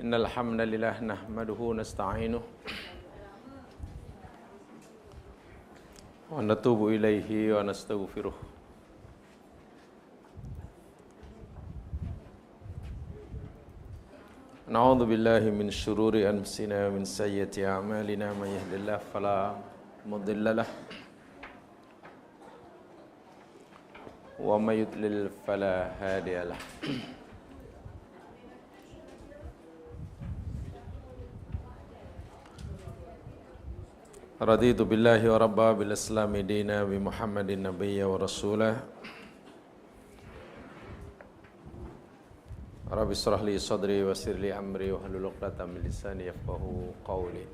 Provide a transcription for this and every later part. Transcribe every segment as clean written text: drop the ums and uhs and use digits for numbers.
Innal hamdalillah nahmaduhu nasta'inuhu wa natubu ilaihi wa nastaghfiruh. Na'udzu billahi min syururi anfusina wa min sayyiati a'malina may yahdihillahu fala mudilla lahu wa may yudlil fala hadiya lahu. Raditu billahi wa rabba bil islami dina bi Muhammadin nabiyya wa rasulah. Rabbi israh li sadri wa yassir li amri wa hlul 'uqdatam min lisani yafqahu qawli.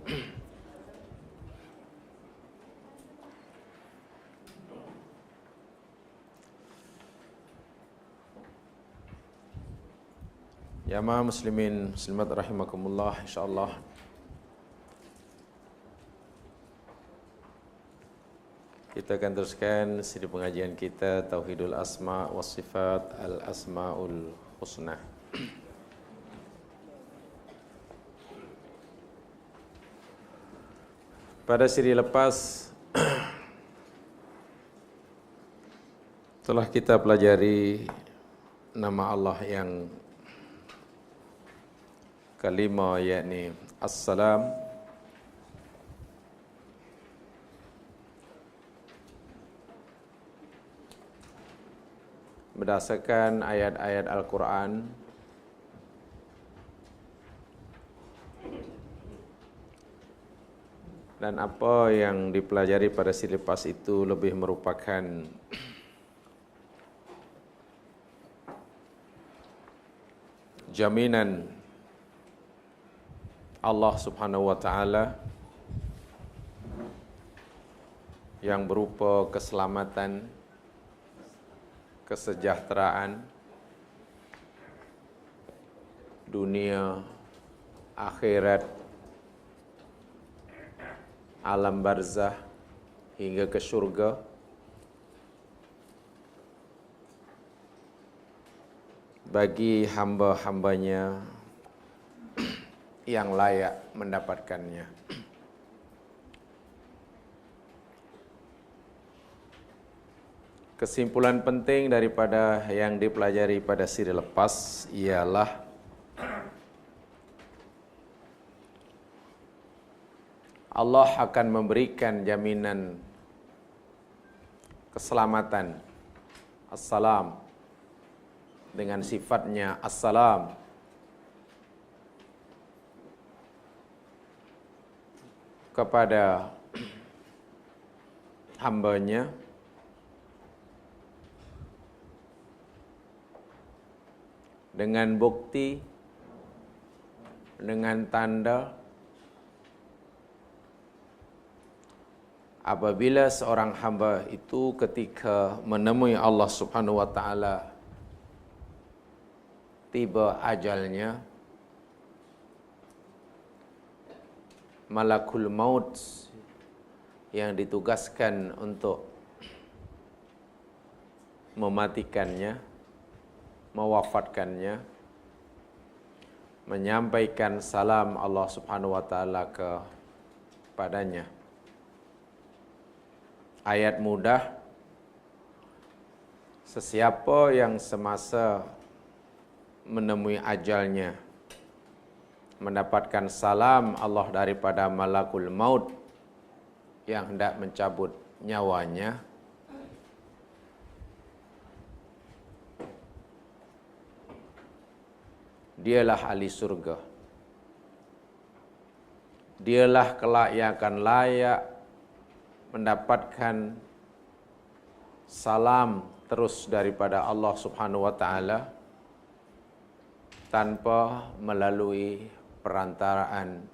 Jamaah muslimin muslimat rahimakumullah, insyaallah kita akan teruskan siri pengajian kita Tauhidul Asma wa Sifat Al-Asmaul Husna. Pada siri lepas telah kita pelajari nama Allah yang kelima, yakni As-Salam. Berdasarkan ayat-ayat Al-Quran dan apa yang dipelajari pada siri lepas itu lebih merupakan jaminan Allah Subhanahu wa taala yang berupa keselamatan, kesejahteraan dunia, akhirat, alam barzah hingga ke syurga bagi hamba-hambanya yang layak mendapatkannya. Kesimpulan penting daripada yang dipelajari pada siri lepas ialah Allah akan memberikan jaminan keselamatan As-Salam dengan sifatnya As-Salam kepada hambanya dengan bukti, dengan tanda apabila seorang hamba itu ketika menemui Allah Subhanahu wa taala tiba ajalnya, malakul maut yang ditugaskan untuk mematikannya, mewafatkannya, menyampaikan salam Allah Subhanahu wa taala kepadanya. Ayat mudah, sesiapa yang semasa menemui ajalnya mendapatkan salam Allah daripada malakul maut yang hendak mencabut nyawanya, dialah ahli surga. Dialah kelak yang akan layak mendapatkan salam terus daripada Allah Subhanahu wa taala tanpa melalui perantaraan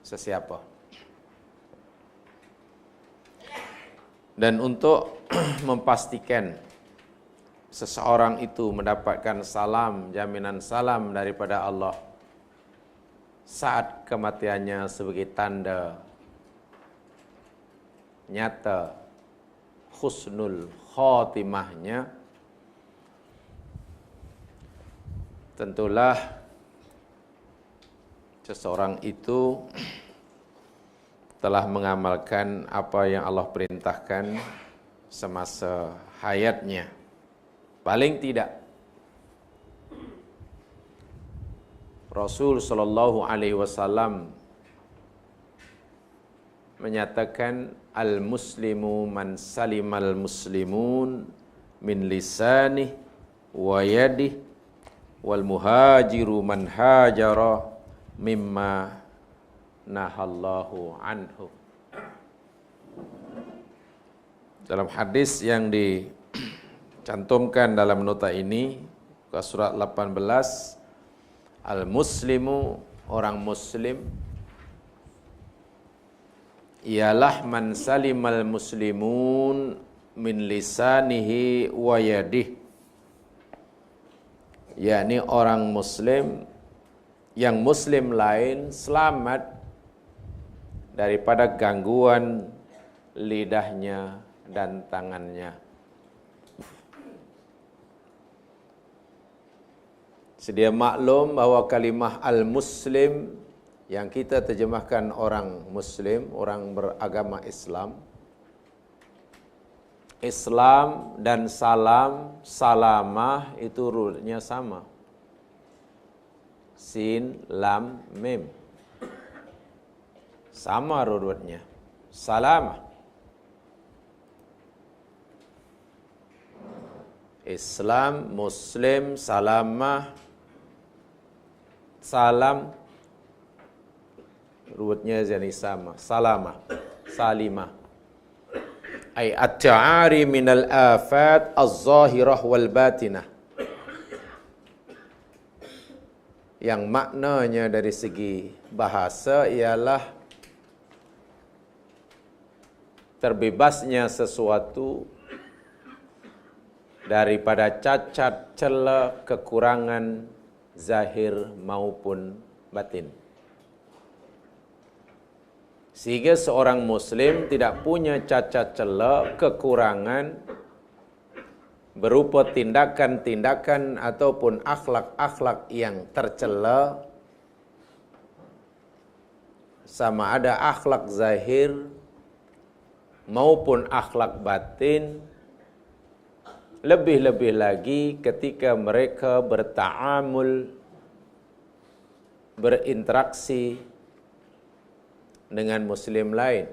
sesiapa. Dan untuk memastikan seseorang itu mendapatkan salam, jaminan salam daripada Allah saat kematiannya sebagai tanda nyata husnul khotimahnya, tentulah seseorang itu telah mengamalkan apa yang Allah perintahkan semasa hayatnya. Paling tidak Rasul sallallahu alaihi wasallam menyatakan al-muslimu man salimal muslimun min lisanih wa yadih wal muhajiru man hajara mimma nahallahu anhu. Dalam hadis yang dicantumkan dalam nota ini, surat 18, al-muslimu, orang muslim, ialah man salimal muslimun min lisanihi wa yadih, yakni orang muslim yang muslim lain selamat daripada gangguan lidahnya dan tangannya. Sedia maklum bahawa kalimah al-muslim yang kita terjemahkan orang muslim, orang beragama Islam. Islam dan salam, salamah itu rutnya sama. Sin, lam, mim. Sama rutnya. Salamah. Islam, Muslim, salamah, salam, rutnya jadi sama. Salamah, salimah. Ay at-ta'ari minal afat az-zahirah wal batinah. Yang maknanya dari segi bahasa ialah terbebasnya sesuatu daripada cacat, celah, kekurangan zahir maupun batin. Sehingga seorang muslim tidak punya cacat celah, kekurangan berupa tindakan-tindakan ataupun akhlak-akhlak yang tercela, sama ada akhlak zahir maupun akhlak batin. Lebih-lebih lagi ketika mereka berta'amul, berinteraksi dengan muslim lain,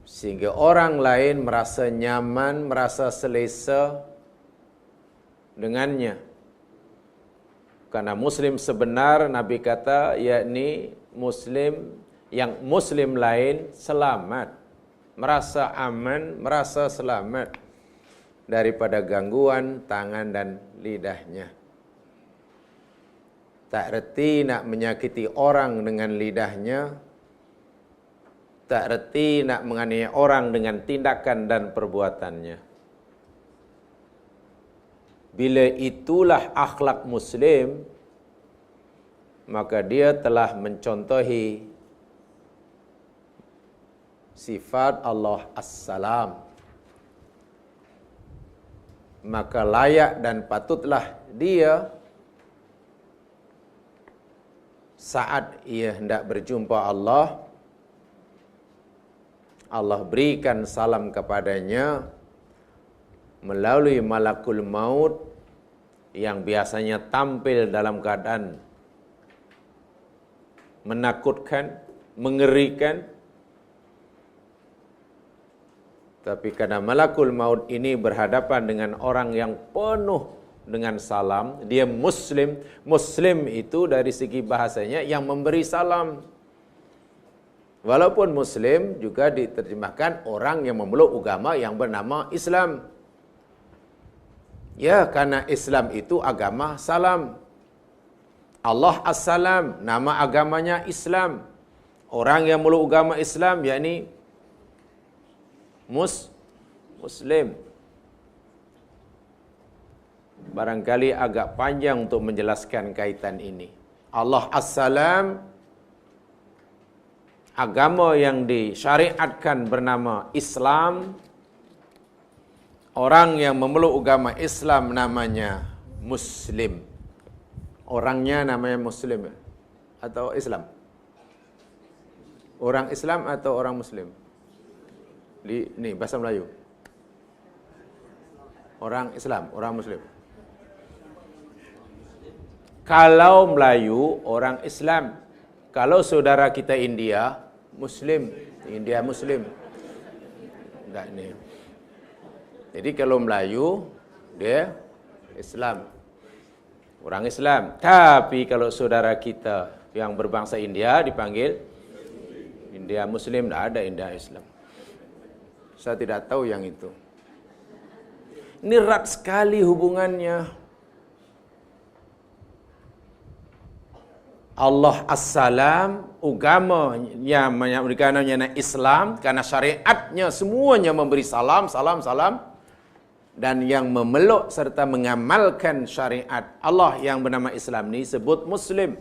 sehingga orang lain merasa nyaman, merasa selesa dengannya. Karena muslim sebenar, Nabi kata, yakni muslim yang muslim lain selamat, merasa aman, merasa selamat daripada gangguan tangan dan lidahnya. Tak reti nak menyakiti orang dengan lidahnya, tak reti nak menganiaya orang dengan tindakan dan perbuatannya. Bila itulah akhlak muslim, maka dia telah mencontohi sifat Allah As-Salam. Maka layak dan patutlah dia saat ia hendak berjumpa Allah, Allah berikan salam kepadanya melalui malakul maut yang biasanya tampil dalam keadaan menakutkan, mengerikan. Tapi karena malakul maut ini berhadapan dengan orang yang penuh dengan salam, dia muslim. Muslim itu dari segi bahasanya yang memberi salam. Walaupun muslim juga diterjemahkan orang yang memeluk agama yang bernama Islam. Ya, karena Islam itu agama salam. Allah As-Salam, nama agamanya Islam. Orang yang memeluk agama Islam yakni muslim. Barangkali agak panjang untuk menjelaskan kaitan ini. Allah As-Salam, agama yang disyariatkan bernama Islam. Orang yang memeluk agama Islam namanya Muslim. Orangnya namanya Muslim atau Islam? Orang Islam atau orang Muslim? Ini bahasa Melayu. Orang Islam, orang Muslim. Kalau Melayu, orang Islam. Kalau saudara kita India, Muslim. India Muslim. Enggak ini. Jadi kalau Melayu, dia Islam. Orang Islam. Tapi kalau saudara kita yang berbangsa India dipanggil India Muslim, tidak ada India Islam. Saya tidak tahu yang itu. Ini erat sekali hubungannya. Allah As-Salam, agama yang menamanya Islam, karena syariatnya semuanya memberi salam, salam, salam. Dan yang memeluk serta mengamalkan syariat Allah yang bernama Islam ini sebut Muslim.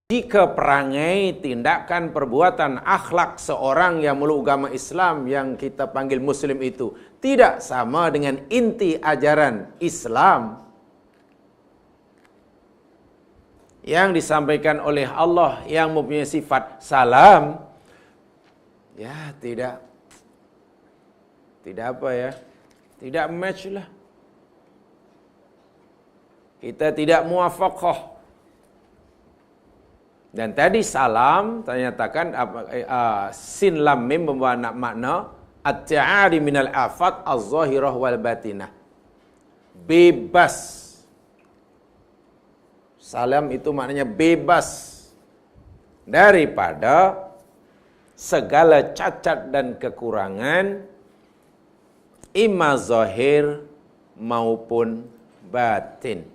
Jika perangai, tindakan, perbuatan, akhlak seorang yang meluk agama Islam yang kita panggil Muslim itu tidak sama dengan inti ajaran Islam yang disampaikan oleh Allah yang mempunyai sifat salam, ya tidak apa ya, tidak match lah. Kita tidak muafaqah. Dan tadi salam, saya nyatakan sin lam mim membawa makna at-ta'ari minal afat az-zahirah wal batinah. Bebas. Salam itu maknanya bebas daripada segala cacat dan kekurangan, imma zahir maupun batin.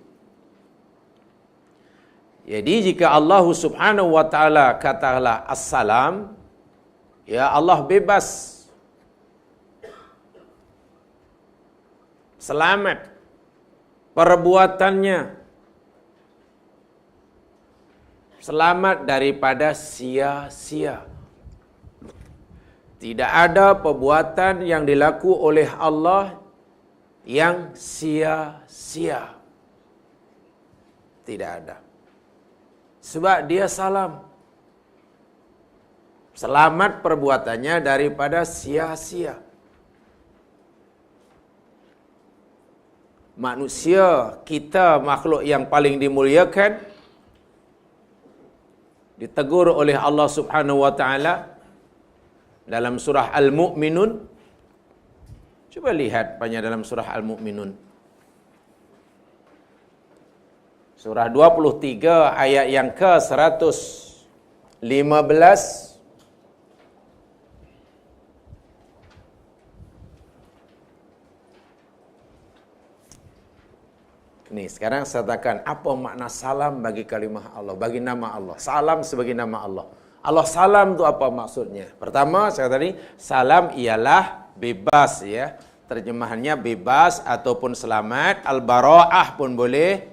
Jadi jika Allah Subhanahu wa taala katalah assalam, ya Allah bebas, selamat perbuatannya, selamat daripada sia-sia. Tidak ada perbuatan yang dilaku oleh Allah yang sia-sia. Tidak ada. Sebab dia salam. Selamat perbuatannya daripada sia-sia. Manusia, kita makhluk yang paling dimuliakan, ditegur oleh Allah Subhanahu wa taala dalam surah Al-Mu'minun. Coba lihat banyak dalam surah Al-Mu'minun. Surah 23 ayat yang ke-115. Nih, sekarang saya katakan apa makna salam bagi kalimah Allah, bagi nama Allah. Salam sebagai nama Allah. Allah salam itu apa maksudnya? Pertama, saya tadi salam ialah bebas ya. Terjemahannya bebas ataupun selamat. Al-bara'ah pun boleh.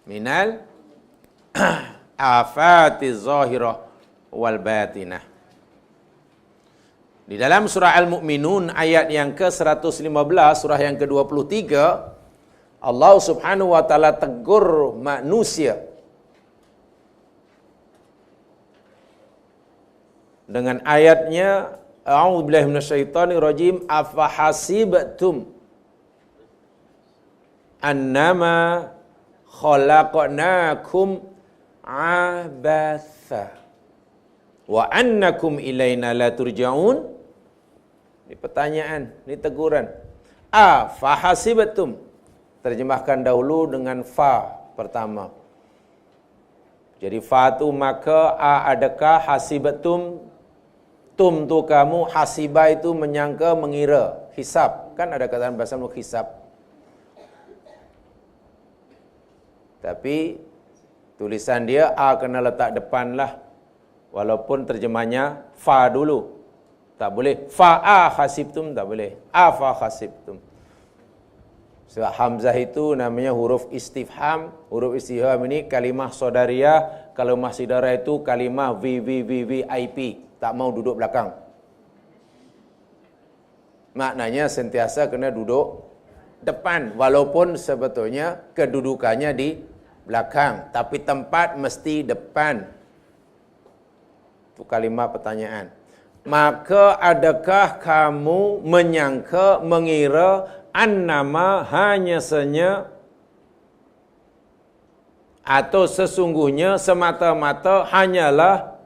Minal afati zahirah wal batinah. Di dalam surah Al-Mu'minun ayat yang ke-115, surah yang ke-23, Allah Subhanahu wa taala tegur manusia dengan ayatnya, a'udzubillahi minasyaitonirrajim, afahasibtum annama khalaqnakum abatha wa annakum ilaina la turja'un. Ini pertanyaan, ini teguran. Fahasibtum, terjemahkan dahulu dengan fa pertama. Jadi fa tu maka, adakah, hasibatum, tum tu kamu, hasiba itu menyangka, mengira, hisab. Kan ada kataan bahasa Melayu hisab. Tapi tulisan dia kena letak depan lah. Walaupun terjemahnya fa dulu. Tak boleh. Fa'a khasibtum, tak boleh. Fa khasibtum. Sebab hamzah itu namanya huruf istifham. Huruf istifham ini kalimah saudariyah. Kalau masih darah itu kalimah VVVVIP. Tak mau duduk belakang. Maknanya sentiasa kena duduk depan, walaupun sebetulnya kedudukannya di belakang, tapi tempat mesti depan. Itu kalimat pertanyaan. Maka adakah kamu menyangka, mengira annama hanya senya atau sesungguhnya semata-mata hanyalah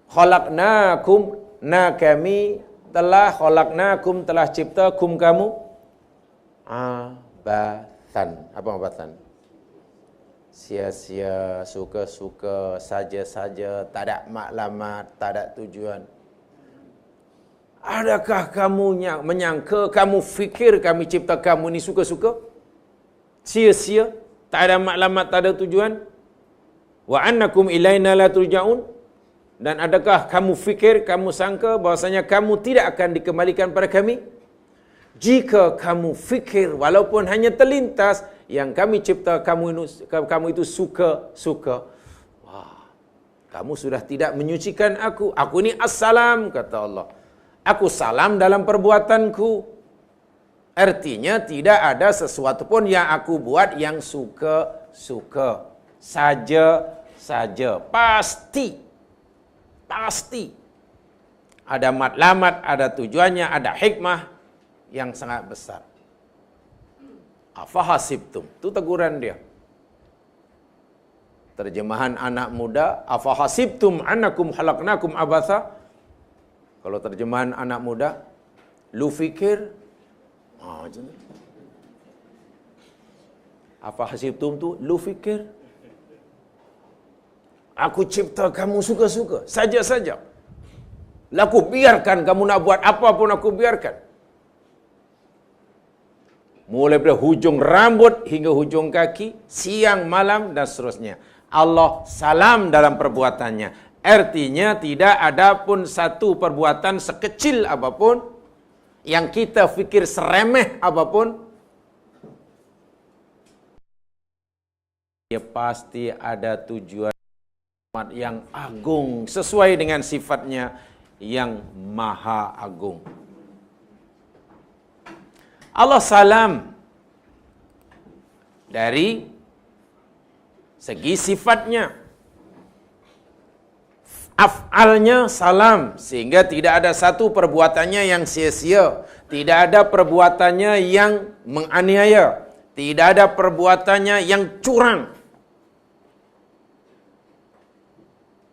khalaqnakum, kami telah khalaqnakum, telah cipta kum kamu abathan. Apa abathan? Sia-sia, suka-suka, saja-saja, tak ada maklumat, tak ada tujuan. Adakah kamu menyangka, kamu fikir kami cipta kamu ni suka-suka? Sia-sia, tak ada maklumat, tak ada tujuan? Wa annakum ilaina la turja'un? Dan adakah kamu fikir, kamu sangka bahwasanya kamu tidak akan dikembalikan pada kami? Jika kamu fikir walaupun hanya terlintas yang kami cipta kamu itu suka-suka, wah, kamu sudah tidak menyucikan aku. Aku ni assalam, kata Allah. Aku salam dalam perbuatanku. Artinya tidak ada sesuatu pun yang aku buat yang suka-suka. Saja. Pasti. Ada matlamat, ada tujuannya, ada hikmah yang sangat besar. Afahasibtum, itu teguran dia. Terjemahan anak muda, afahasibtum annakum khalaqnakum abatha. Kalau terjemahan anak muda, lu fikir, afahasibtum tu, lu fikir, aku cipta kamu suka-suka, saja-saja. Laku biarkan kamu nak buat apa pun aku biarkan. Mulai dari hujung rambut hingga hujung kaki, siang, malam dan seterusnya. Allah salam dalam perbuatannya. Artinya tidak ada pun satu perbuatan sekecil apapun yang kita fikir seremeh apapun, dia pasti ada tujuan yang agung sesuai dengan sifatnya yang maha agung. Allah salam dari segi sifatnya, af'alnya salam, sehingga tidak ada satu perbuatannya yang sia-sia, tidak ada perbuatannya yang menganiaya, tidak ada perbuatannya yang curang,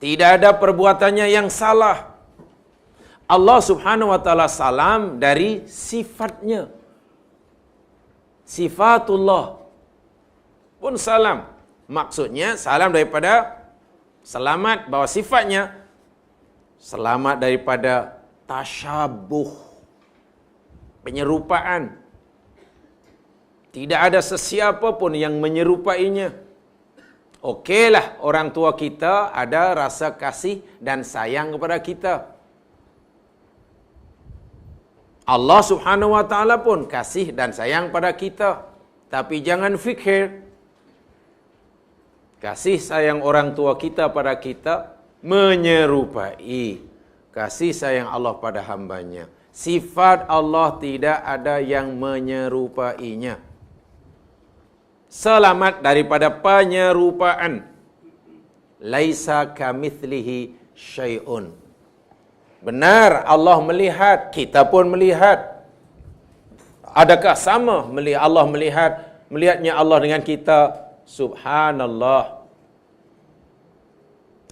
tidak ada perbuatannya yang salah. Allah Subhanahu wa taala salam dari sifatnya. Sifatullah pun salam. Maksudnya salam daripada selamat, bahwa sifatnya selamat daripada tasyabuh, penyerupaan. Tidak ada sesiapa pun yang menyerupainya. Okeylah, orang tua kita ada rasa kasih dan sayang kepada kita. Allah Subhanahu wa taala pun kasih dan sayang pada kita. Tapi jangan fikir kasih sayang orang tua kita pada kita menyerupai kasih sayang Allah pada hambanya. Sifat Allah tidak ada yang menyerupainya. Selamat daripada penyerupaan. Laisa kamitslihi syai'un. Benar, Allah melihat, kita pun melihat. Adakah sama Allah melihatnya Allah dengan kita? Subhanallah.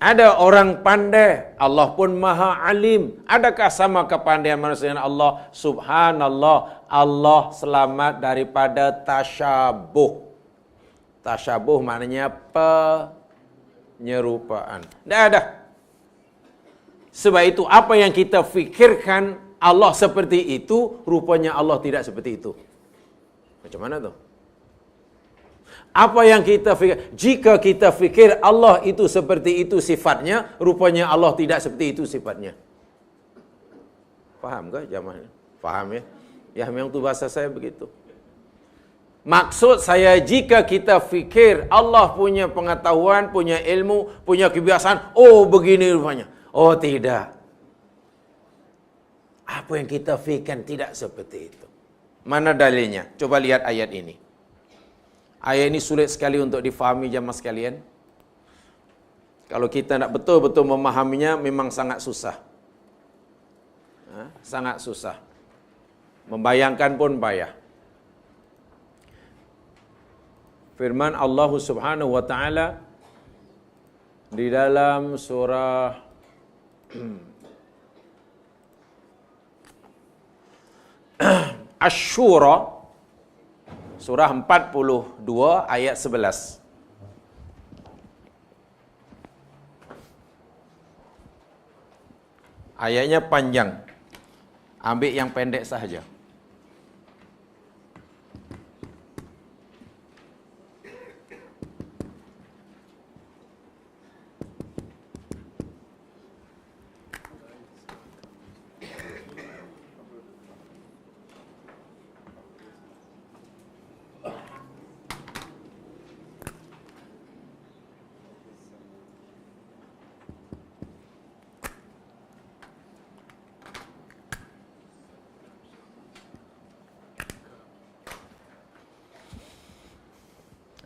Ada orang pandai, Allah pun maha alim. Adakah sama kepandaian manusia dengan Allah? Subhanallah. Allah selamat daripada tasyabuh. Tasyabuh maknanya penyerupaan. Tidak ada. Sebab itu apa yang kita fikirkan Allah seperti itu, rupanya Allah tidak seperti itu. Macam mana tu? Apa yang kita fikir, jika kita fikir Allah itu seperti itu sifatnya, rupanya Allah tidak seperti itu sifatnya. Faham ke jamaah? Faham ya? Ya memang tu bahasa saya begitu. Maksud saya, jika kita fikir Allah punya pengetahuan, punya ilmu, punya kebiasaan, oh begini rupanya. Oh tidak. Apa yang kita fikirkan tidak seperti itu. Mana dalilnya? Coba lihat ayat ini. Ayat ini sulit sekali untuk difahami jamaah sekalian. Kalau kita nak betul-betul memahaminya memang sangat susah. Sangat susah. Membayangkan pun payah. Firman Allah Subhanahu wa taala di dalam surah Asy-Syura surah 42 ayat 11. Ayatnya panjang. Ambil yang pendek sahaja.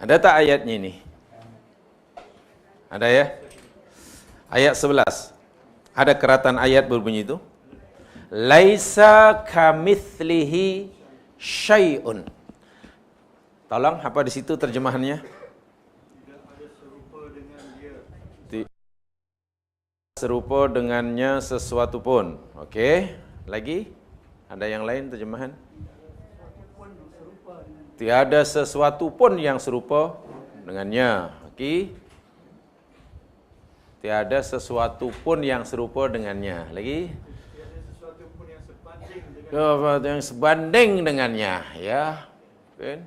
Ada tak ayatnya ini? Ada ya? Ayat 11. Ada keratan ayat berbunyi itu. Laisa kamitslihi syai'un. Tolong, apa di situ terjemahannya? Tidak ada serupa dengan dia. Serupa dengannya sesuatu pun. Okey. Lagi? Ada yang lain terjemahan? Tiada sesuatu pun yang serupa dengannya. Okey. Tiada sesuatu pun yang serupa dengannya. Lagi? Tiada sesuatu pun yang sebanding dengan Yang sebanding dengannya. Ya. Okay.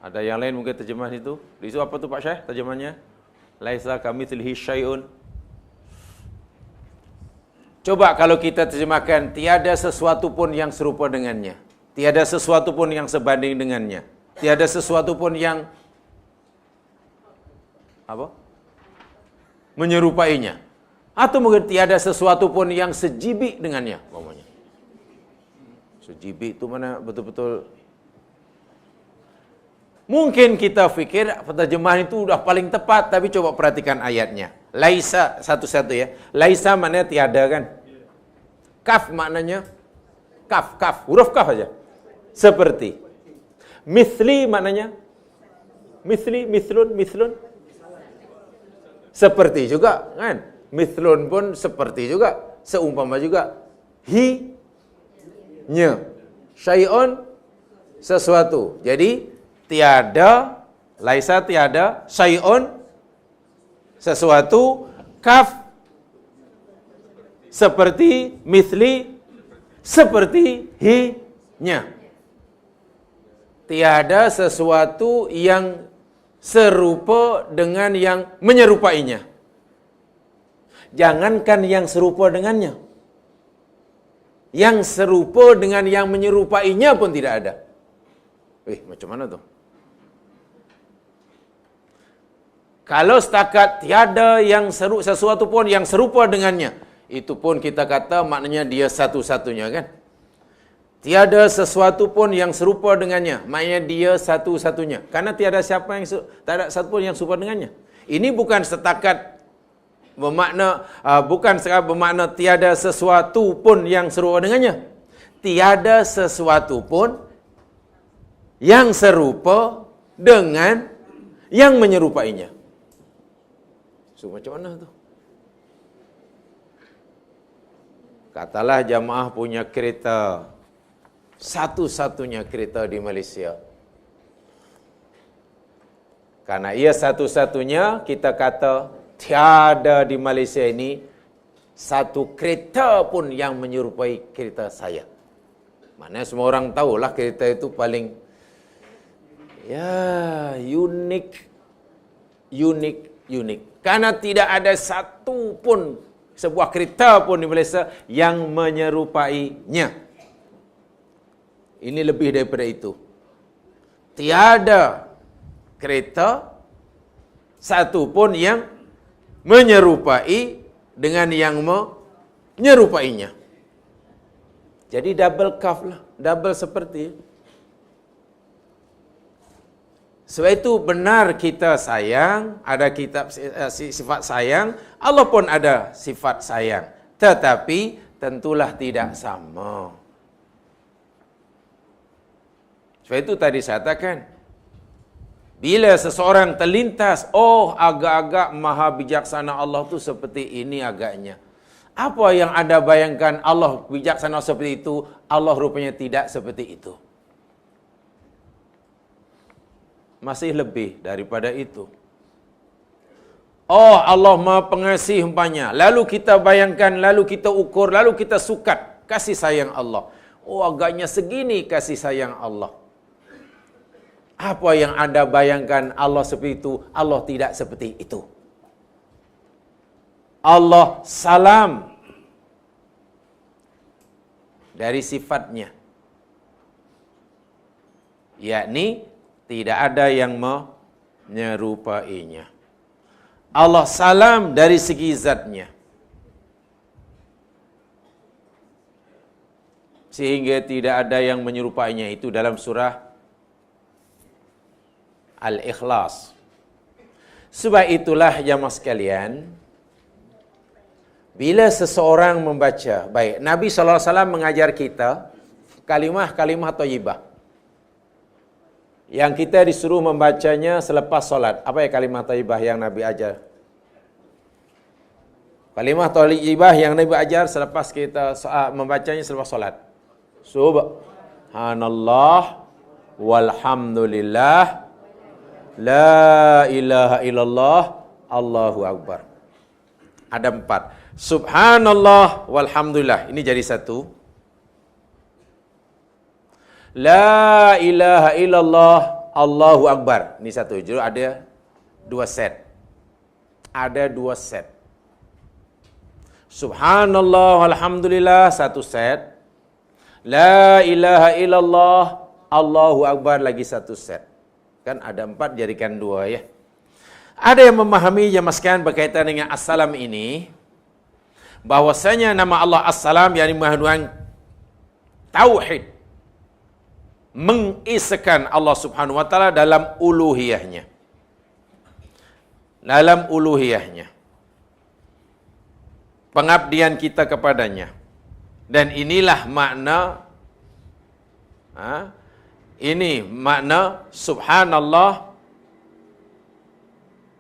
Ada yang lain mungkin terjemahan itu? Di situ apa tu Pak Syekh terjemahannya? Laisa kamitslihi syai'un. Coba kalau kita terjemahkan tiada sesuatu pun yang serupa dengannya. Tiada sesuatu pun yang sebanding dengannya. Tiada sesuatu pun yang apa? Menyerupainya. Atau mungkin tiada sesuatu pun yang sejibik dengannya, umpamanya. Sejibik itu mana betul-betul. Mungkin kita fikir terjemahan itu sudah paling tepat, tapi coba perhatikan ayatnya. Laisa satu-satu ya. Laisa maknanya tiada kan? Kaf maknanya kaf, huruf kaf aja. Seperti. Mithli maknanya mithlun. Seperti juga kan? Mithlun pun seperti juga, seumpama juga. Nya. Syai'un sesuatu. Jadi tiada, laisa tiada, syai'un sesuatu, kaf seperti, mithli seperti, nya. Tiada sesuatu yang serupa dengan yang menyerupainya. Jangankan yang serupa dengannya. Yang serupa dengan yang menyerupainya pun tidak ada. Macam mana tu? Kalau setakat tiada yang sesuatu pun yang serupa dengannya, itu pun kita kata maknanya dia satu-satunya kan? Tiada sesuatu pun yang serupa dengannya, maknanya dia satu-satunya. Karena tiada siapa yang tak ada satu pun yang serupa dengannya. Ini bukan setakat bermakna tiada sesuatu pun yang serupa dengannya. Tiada sesuatu pun yang serupa dengan yang menyerupainya. So, macam mana tu? Katalah jamaah punya kereta, satu-satunya kereta di Malaysia. Karena ia satu-satunya, kita kata tiada di Malaysia ini satu kereta pun yang menyerupai kereta saya. Mana semua orang tahulah kereta itu paling unik. Karena tidak ada satu pun sebuah kereta pun di Malaysia yang menyerupainya. Ini lebih daripada itu. Tiada kereta satu pun yang menyerupai dengan yang menyerupainya. Jadi double kaf lah, double seperti. Sebab itu benar kita sayang, ada kitab sifat sayang, Allah pun ada sifat sayang. Tetapi tentulah tidak sama. Sebab itu tadi saya katakan, bila seseorang terlintas, oh agak-agak maha bijaksana Allah tu seperti ini agaknya. Apa yang anda bayangkan Allah bijaksana seperti itu, Allah rupanya tidak seperti itu. Masih lebih daripada itu. Oh Allah maha pengasih umpanya. Lalu kita bayangkan, lalu kita ukur, lalu kita sukat kasih sayang Allah. Oh agaknya segini kasih sayang Allah. Apa yang anda bayangkan Allah seperti itu, Allah tidak seperti itu. Allah salam dari sifatnya, yakni tidak ada yang menyerupainya. Allah salam dari segi zatnya, sehingga tidak ada yang menyerupainya. Itu dalam surah Al-Ikhlas. Sebab itulah jamaah sekalian, bila seseorang membaca, baik, Nabi SAW mengajar kita kalimah-kalimah thayyibah. Yang kita disuruh membacanya selepas solat. Apa ya kalimah thayyibah yang Nabi ajar? Kalimah thayyibah yang Nabi ajar selepas kita membacanya selepas solat. Subhanallah walhamdulillah la ilaha illallah Allahu akbar. Ada 4. Subhanallah walhamdulillah. Ini jadi 1. La ilaha illallah Allahu akbar. Ini 1. Jadi ada 2 set. Ada 2 set. Subhanallah walhamdulillah 1 set. La ilaha illallah Allahu akbar lagi 1 set. Kan ada 4 jadikan 2 ya. Ada yang memahami jemaah sekalian berkaitan dengan As-Salam ini, bahwasanya nama Allah As-Salam yakni Maha Tauhid, mengisahkan Allah Subhanahu wa taala dalam uluhiyahnya. Dalam uluhiyahnya. Pengabdian kita kepadanya. Dan inilah makna ini makna subhanallah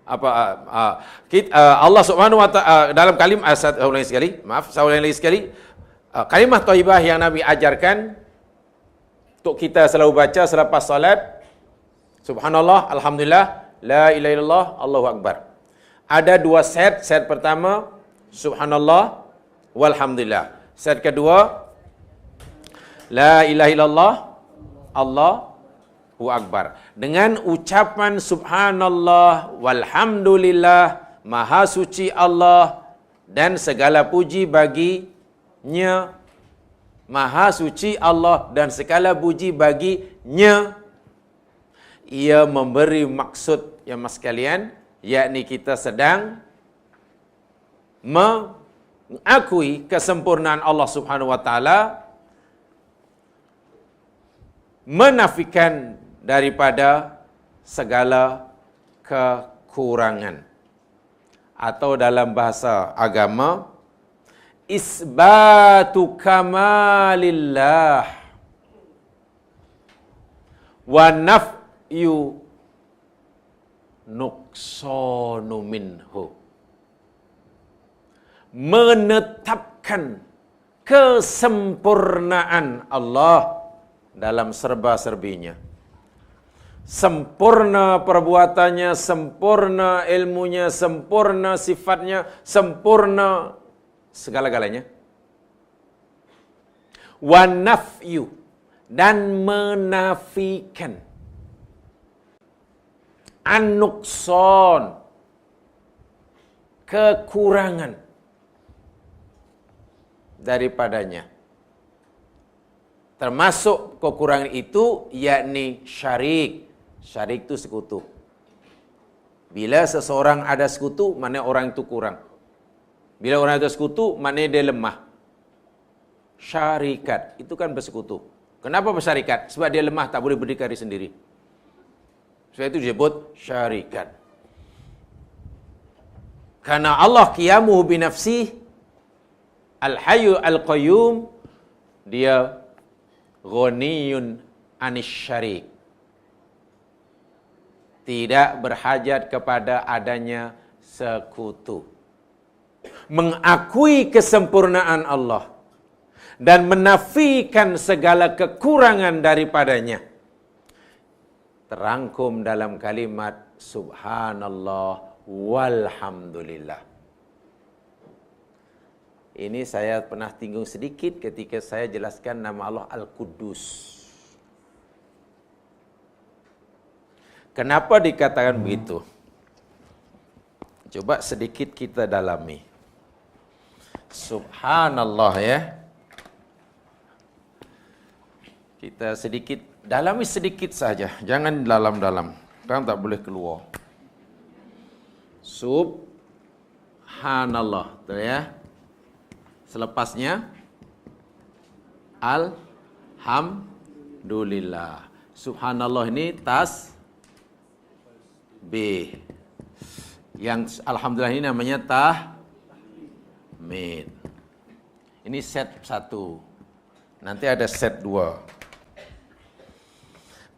Allah Subhanahu wa taala dalam kalimah saya ulangi sekali, kalimah thayyibah yang Nabi ajarkan untuk kita selalu baca selepas salat, subhanallah, alhamdulillah, la ilaha illallah, Allahu akbar. Ada 2 set. Set pertama subhanallah walhamdulillah. Set kedua la ilaha illallah, Allahu akbar. Dengan ucapan subhanallah walhamdulillah, maha suci Allah dan segala puji baginya. Maha suci Allah dan segala puji baginya. Ia memberi maksud ya mas sekalian, yakni kita sedang mengakui kesempurnaan Allah Subhanahu wa taala, menafikan daripada segala kekurangan. Atau dalam bahasa agama, isbatu kamalillah wa nafyu nuqsanu minhu. Menetapkan kesempurnaan Allah dalam serba-serbinya. Sempurna perbuatannya, sempurna ilmunya, sempurna sifatnya, sempurna segala-galanya. Wa nafyu, dan menafikan an-nuqsan, kekurangan daripadanya. Termasuk kekurangan itu yakni syarik. Syarik itu sekutu. Bila seseorang ada sekutu, maknanya orang itu kurang. Bila orang itu sekutu, maknanya dia lemah. syarikat. Itu kan bersekutu. Kenapa bersyarikat? Sebab dia lemah, tak boleh berdikari sendiri. Sebab itu disebut syarikat. Karena Allah qiyamuhu binafsih, al-hayyu al-qayyum, dia ghaniyun anis syarik. Tidak berhajat kepada adanya sekutu. Mengakui kesempurnaan Allah dan menafikan segala kekurangan daripadanya. Terangkum dalam kalimat subhanallah walhamdulillah. Ini saya pernah tinggung sedikit ketika saya jelaskan nama Allah Al-Quddus. Kenapa dikatakan begitu? Coba sedikit kita dalami. Subhanallah ya. Kita sedikit dalami sedikit saja, jangan dalam-dalam. Kan tak boleh keluar. Subhanallah, betul ya? Selepasnya alhamdulillah. Subhanallah ini tasbih. Yang alhamdulillah ini namanya tahmid. Ini set 1. Nanti ada set 2.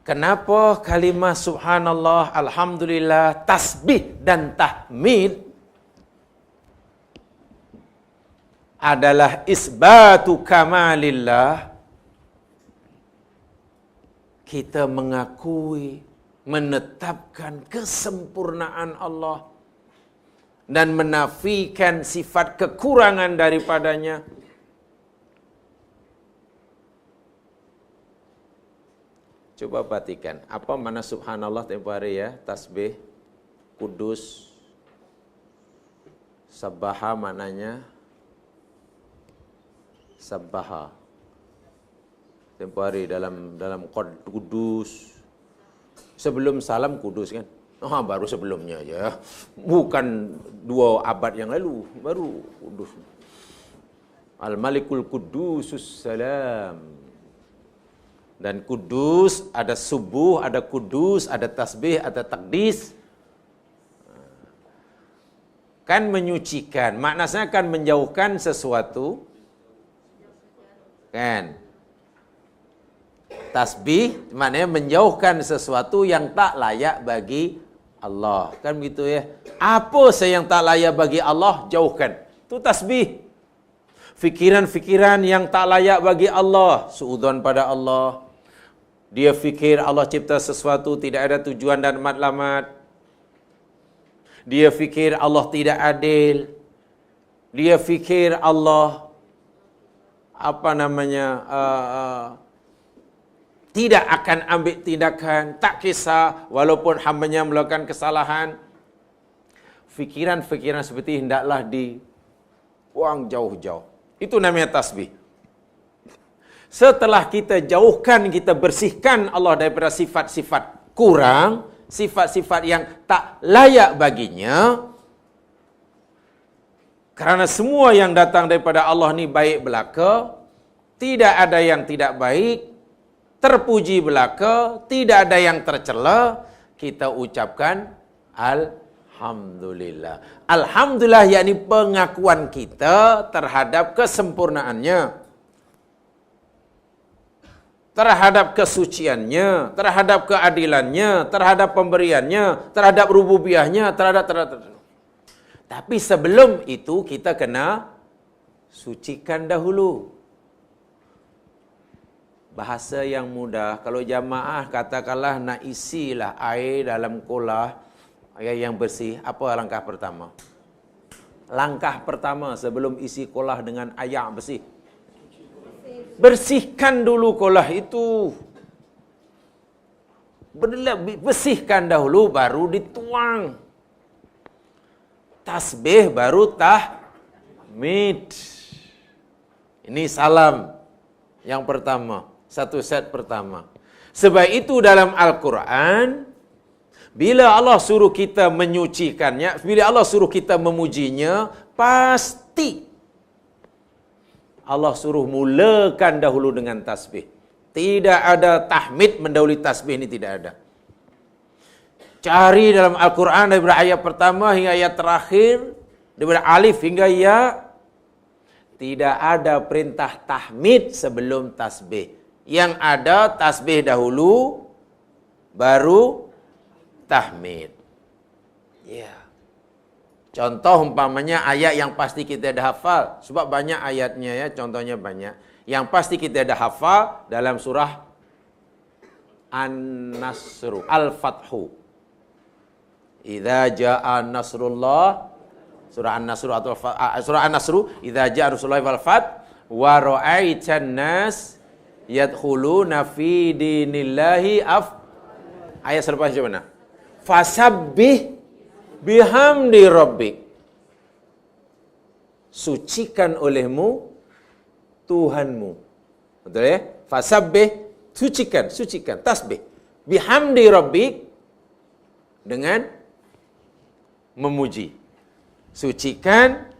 Kenapa kalimah subhanallah, alhamdulillah, tasbih dan tahmid adalah isbatu kamalillah? Kita mengakui, menetapkan kesempurnaan Allah dan menafikan sifat kekurangan daripadanya. Coba perhatikan, apa makna subhanallah tempoh hari ya? Tasbih, kudus, sabbaha maknanya sabbaha. Tempoh hari dalam kudus. Sebelum salam kudus kan? Baru sebelumnya aja. Bukan 2 abad yang lalu, baru kudus. Al-Malikul Qudusus Salam. Dan kudus, ada subuh, ada kudus, ada tasbih, ada takdis. Kan menyucikan, maknanya kan menjauhkan sesuatu. Kan? Tasbih maknanya menjauhkan sesuatu yang tak layak bagi Allah. Kan begitu ya? Apa yang tak layak bagi Allah, jauhkan. Itu tasbih. Fikiran-fikiran yang tak layak bagi Allah, suudzon pada Allah. Dia fikir Allah cipta sesuatu tidak ada tujuan dan matlamat. Dia fikir Allah tidak adil. Dia fikir Allah tidak akan ambil tindakan, tak kisah walaupun hambanya melakukan kesalahan. Fikiran-fikiran seperti hendaklah dibuang jauh-jauh. Itu namanya tasbih. Setelah kita jauhkan, kita bersihkan Allah daripada sifat-sifat kurang, sifat-sifat yang tak layak baginya. Kerana semua yang datang daripada Allah ni baik belaka, tidak ada yang tidak baik, terpuji belaka, tidak ada yang tercela, kita ucapkan alhamdulillah. Alhamdulillah yakni pengakuan kita terhadap kesempurnaannya, terhadap kesuciannya, terhadap keadilannya, terhadap pemberiannya, terhadap rububiyahnya, terhadap. Tapi sebelum itu kita kena sucikan dahulu. Bahasa yang mudah, kalau jamaah katakanlah nak isilah air dalam kolah, air yang bersih, apa langkah pertama? Langkah pertama sebelum isi kolah dengan air bersih, bersihkan dulu kolah itu. Bersihkan dahulu baru dituang. Tasbih baru tahmid. Ini salam yang pertama, satu set pertama. Sebab itu dalam Al-Quran, bila Allah suruh kita menyucikannya, bila Allah suruh kita memujinya, pasti Allah suruh mulakan dahulu dengan tasbih. Tidak ada tahmid mendahului tasbih, ini tidak ada. Cari dalam Al-Quran daripada ayat pertama hingga ayat terakhir, daripada alif hingga ya, tidak ada perintah tahmid sebelum tasbih. Yang ada tasbih dahulu, baru tahmid. Ya. Contoh umpamanya ayat yang pasti kita dah hafal. Sebab banyak ayatnya ya, contohnya banyak. Yang pasti kita dah hafal dalam surah An-Nasru, Al-Fathu. Idza jaa nasrullah, surah An-Nasru atau surah An-Nasru, idza jaa nasrullahi wal fath wa ra'aitan nas yadkhuluna fi dinillahi ayat selepas macam mana? Fasabbih bihamdi rabbik. Sucikan olehmu Tuhanmu. Betul ya? Fasabbih, sucikan, tasbih. Bihamdi rabbik, dengan memuji. Sucikan,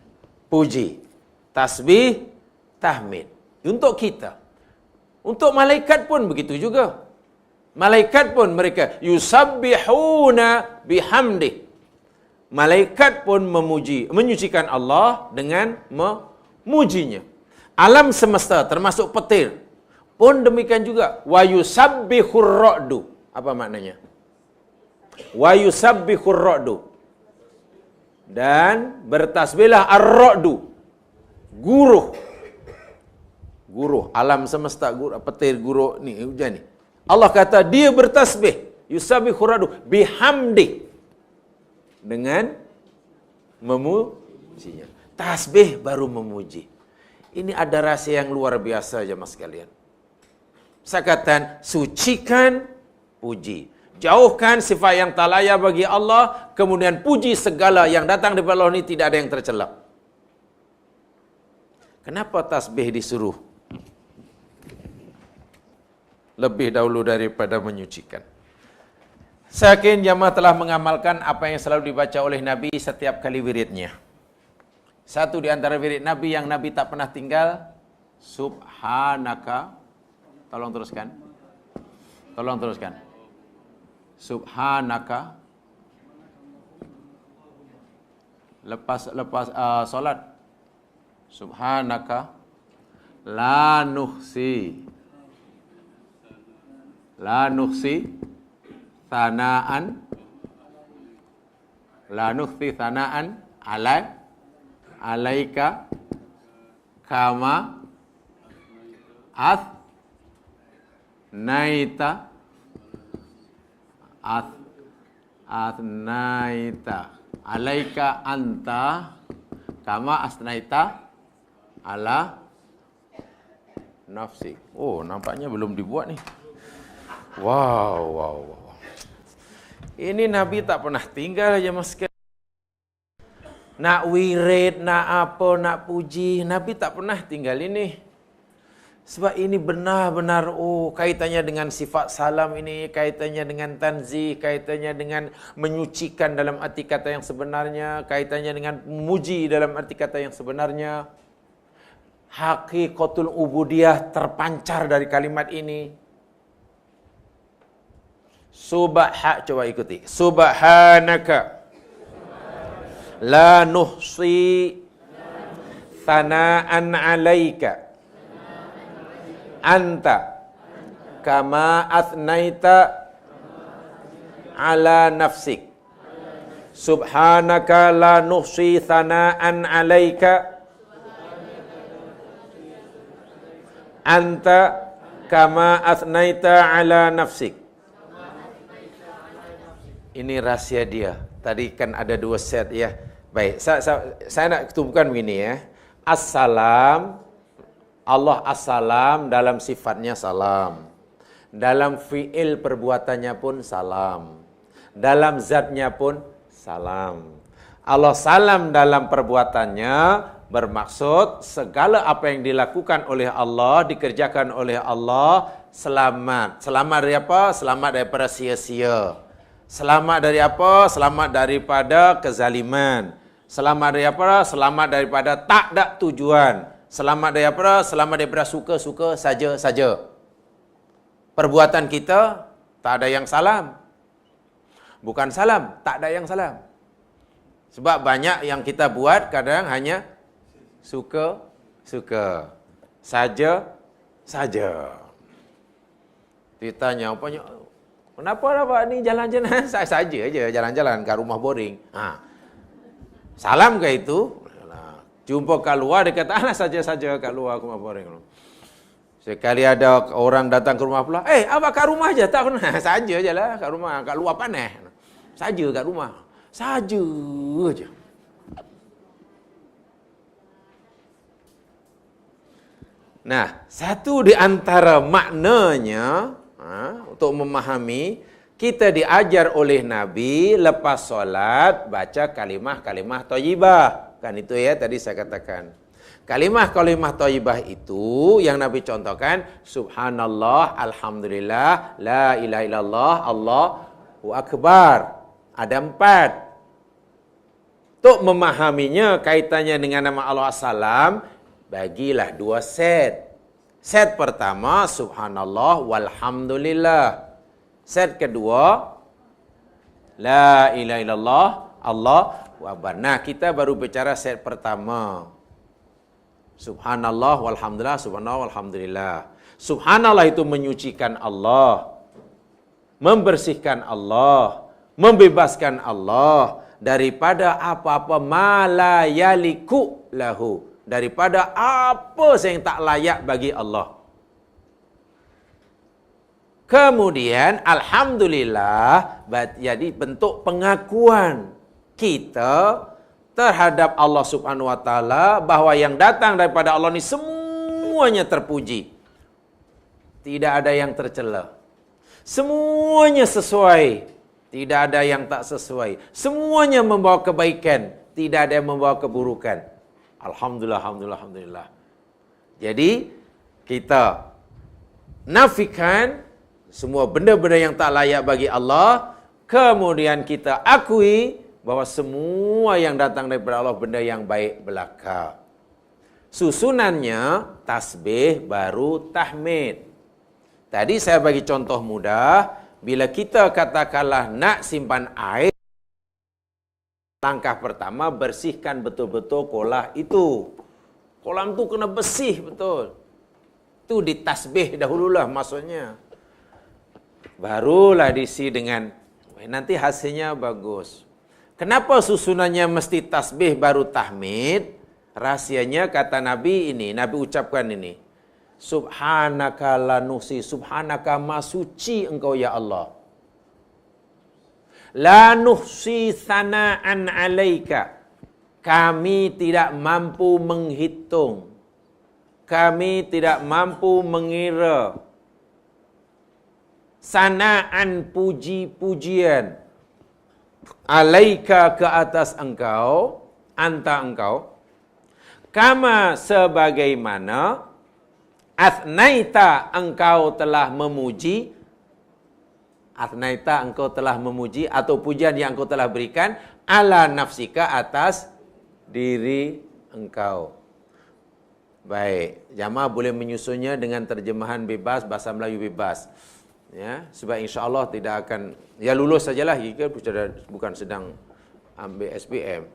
puji. Tasbih, tahmid. Untuk kita. Untuk malaikat pun begitu juga. Malaikat pun mereka yusabbihuna bihamdi. Malaikat pun menyucikan Allah dengan memujinya. Alam semesta termasuk petir pun demikian juga. Wa yusabbihur ra'du. Apa maknanya? Wa yusabbihur ra'du. Dan bertasbihlah ar-ra'du. Guruh alam semesta, petir, guruh ni hujan ni. Allah kata dia bertasbih, yusabbihur ra'du bihamdi, dengan memujinya. Tasbih baru memuji. Ini ada rahsia yang luar biasa jemaah sekalian. Saya katakan sucikan, puji. Jauhkan sifat yang tak layak bagi Allah, kemudian puji segala yang datang daripada Allah ini tidak ada yang tercelak. Kenapa tasbih disuruh lebih dahulu daripada menyucikan? Saya yakin jamaah telah mengamalkan apa yang selalu dibaca oleh Nabi setiap kali wiridnya. Satu di antara wirid Nabi yang Nabi tak pernah tinggal, Subhanaka. Tolong teruskan. Subhanaka. Lepas solat. Subhanaka. La nuhsi thana'an alaika kama athnaita alaika anta kama asnaita ala nafsi. Oh, nampaknya belum dibuat ni. Wow. Ini Nabi tak pernah tinggal aja mas. Nak wirid, nak apa, nak puji, Nabi tak pernah tinggal ini. Sebab ini benar-benar kaitannya dengan sifat salam ini, kaitannya dengan tanzih, kaitannya dengan menyucikan dalam arti kata yang sebenarnya, kaitannya dengan memuji dalam arti kata yang sebenarnya. Hakikatul ubudiyah terpancar dari kalimat ini. Coba ikuti. Subhanaka la nuhsi thana'an alaika anta kama athnaita ala nafsik. Subhanaka la nuhsi thana'an alaika anta kama athnaita ala nafsik. Ini rahsia dia. Tadi kan ada 2 set ya. Baik, saya nak ketumpukan begini ya. Assalam, Allah assalam dalam sifatnya salam. Dalam fi'il perbuatannya pun salam. Dalam zatnya pun salam. Allah salam dalam perbuatannya bermaksud segala apa yang dilakukan oleh Allah, dikerjakan oleh Allah, selamat. Selamat dari apa? Selamat daripada sia-sia. Selamat dari apa? Selamat daripada kezaliman. Selamat dari apa? Selamat daripada tak ada tujuan. Selamat dari apa? Selamat daripada suka-suka saja-saja. Perbuatan kita tak ada yang salam. Bukan salam, tak ada yang salam. Sebab banyak yang kita buat kadang hanya suka-suka. Saja-saja. Ditanya, kenapa dapat ni jalan-jalan? Saja aja jalan-jalan kat rumah boring. Salam ke itu? Jumpa kat luar, dia kata, saja-saja kat luar rumah boring. Sekali ada orang datang ke rumah pula, abang kat rumah aja, tak kena. Saja je lah kat rumah, kat luar panas. Saja kat rumah. Saja je. Nah, satu di antara maknanya, untuk memahami, kita diajar oleh Nabi lepas solat baca kalimah-kalimah thayyibah. Kan itu ya tadi saya katakan. Kalimah-kalimah thayyibah itu yang Nabi contohkan, subhanallah, alhamdulillah, la ilaha illallah, Allahu akbar. Ada 4. Untuk memahaminya kaitannya dengan nama Allah As-Salam, bagilah 2 set. Set pertama, subhanallah, walhamdulillah. Set kedua, la ilaha illallah, Allahu akbar. Nah, kita baru bicara set pertama. Subhanallah, walhamdulillah, subhanallah, walhamdulillah. Subhanallah itu menyucikan Allah, membersihkan Allah, membebaskan Allah daripada apa-apa ma la yaliku lahu, daripada apa yang tak layak bagi Allah. Kemudian alhamdulillah jadi bentuk pengakuan kita terhadap Allah Subhanahu wa taala bahawa yang datang daripada Allah ni semuanya terpuji. Tidak ada yang tercela. Semuanya sesuai, tidak ada yang tak sesuai. Semuanya membawa kebaikan, tidak ada yang membawa keburukan. Alhamdulillah, alhamdulillah, alhamdulillah. Jadi kita nafikan semua benda-benda yang tak layak bagi Allah, kemudian kita akui bahawa semua yang datang daripada Allah benda yang baik belaka. Susunannya tasbih baru tahmid. Tadi saya bagi contoh mudah, bila kita katakanlah nak simpan air, langkah pertama bersihkan betul-betul kolam itu. Kolam tu kena bersih betul. Tu ditasbih dahululah maksudnya. Barulah diisi dengan nanti hasilnya bagus. Kenapa susunannya mesti tasbih baru tahmid? Rahsianya kata Nabi ini, Nabi ucapkan ini. Subhanaka la nuhsi, subhanaka ma suci engkau ya Allah. La nuhsi sana'an alaika. Kami tidak mampu menghitung. Kami tidak mampu mengira. Sana'an puji-pujian. Alaika ke atas engkau. Anta engkau. Kama sebagaimana. Athnaita engkau telah memuji. Athnaita engkau telah memuji. Atau pujian yang engkau telah berikan. Ala nafsika atas diri engkau. Baik, jamaah boleh menyusunnya dengan terjemahan bebas, bahasa Melayu bebas. Ya, sebab insya-Allah tidak akan ya lulus sajalah jika bukan sedang ambil SPM.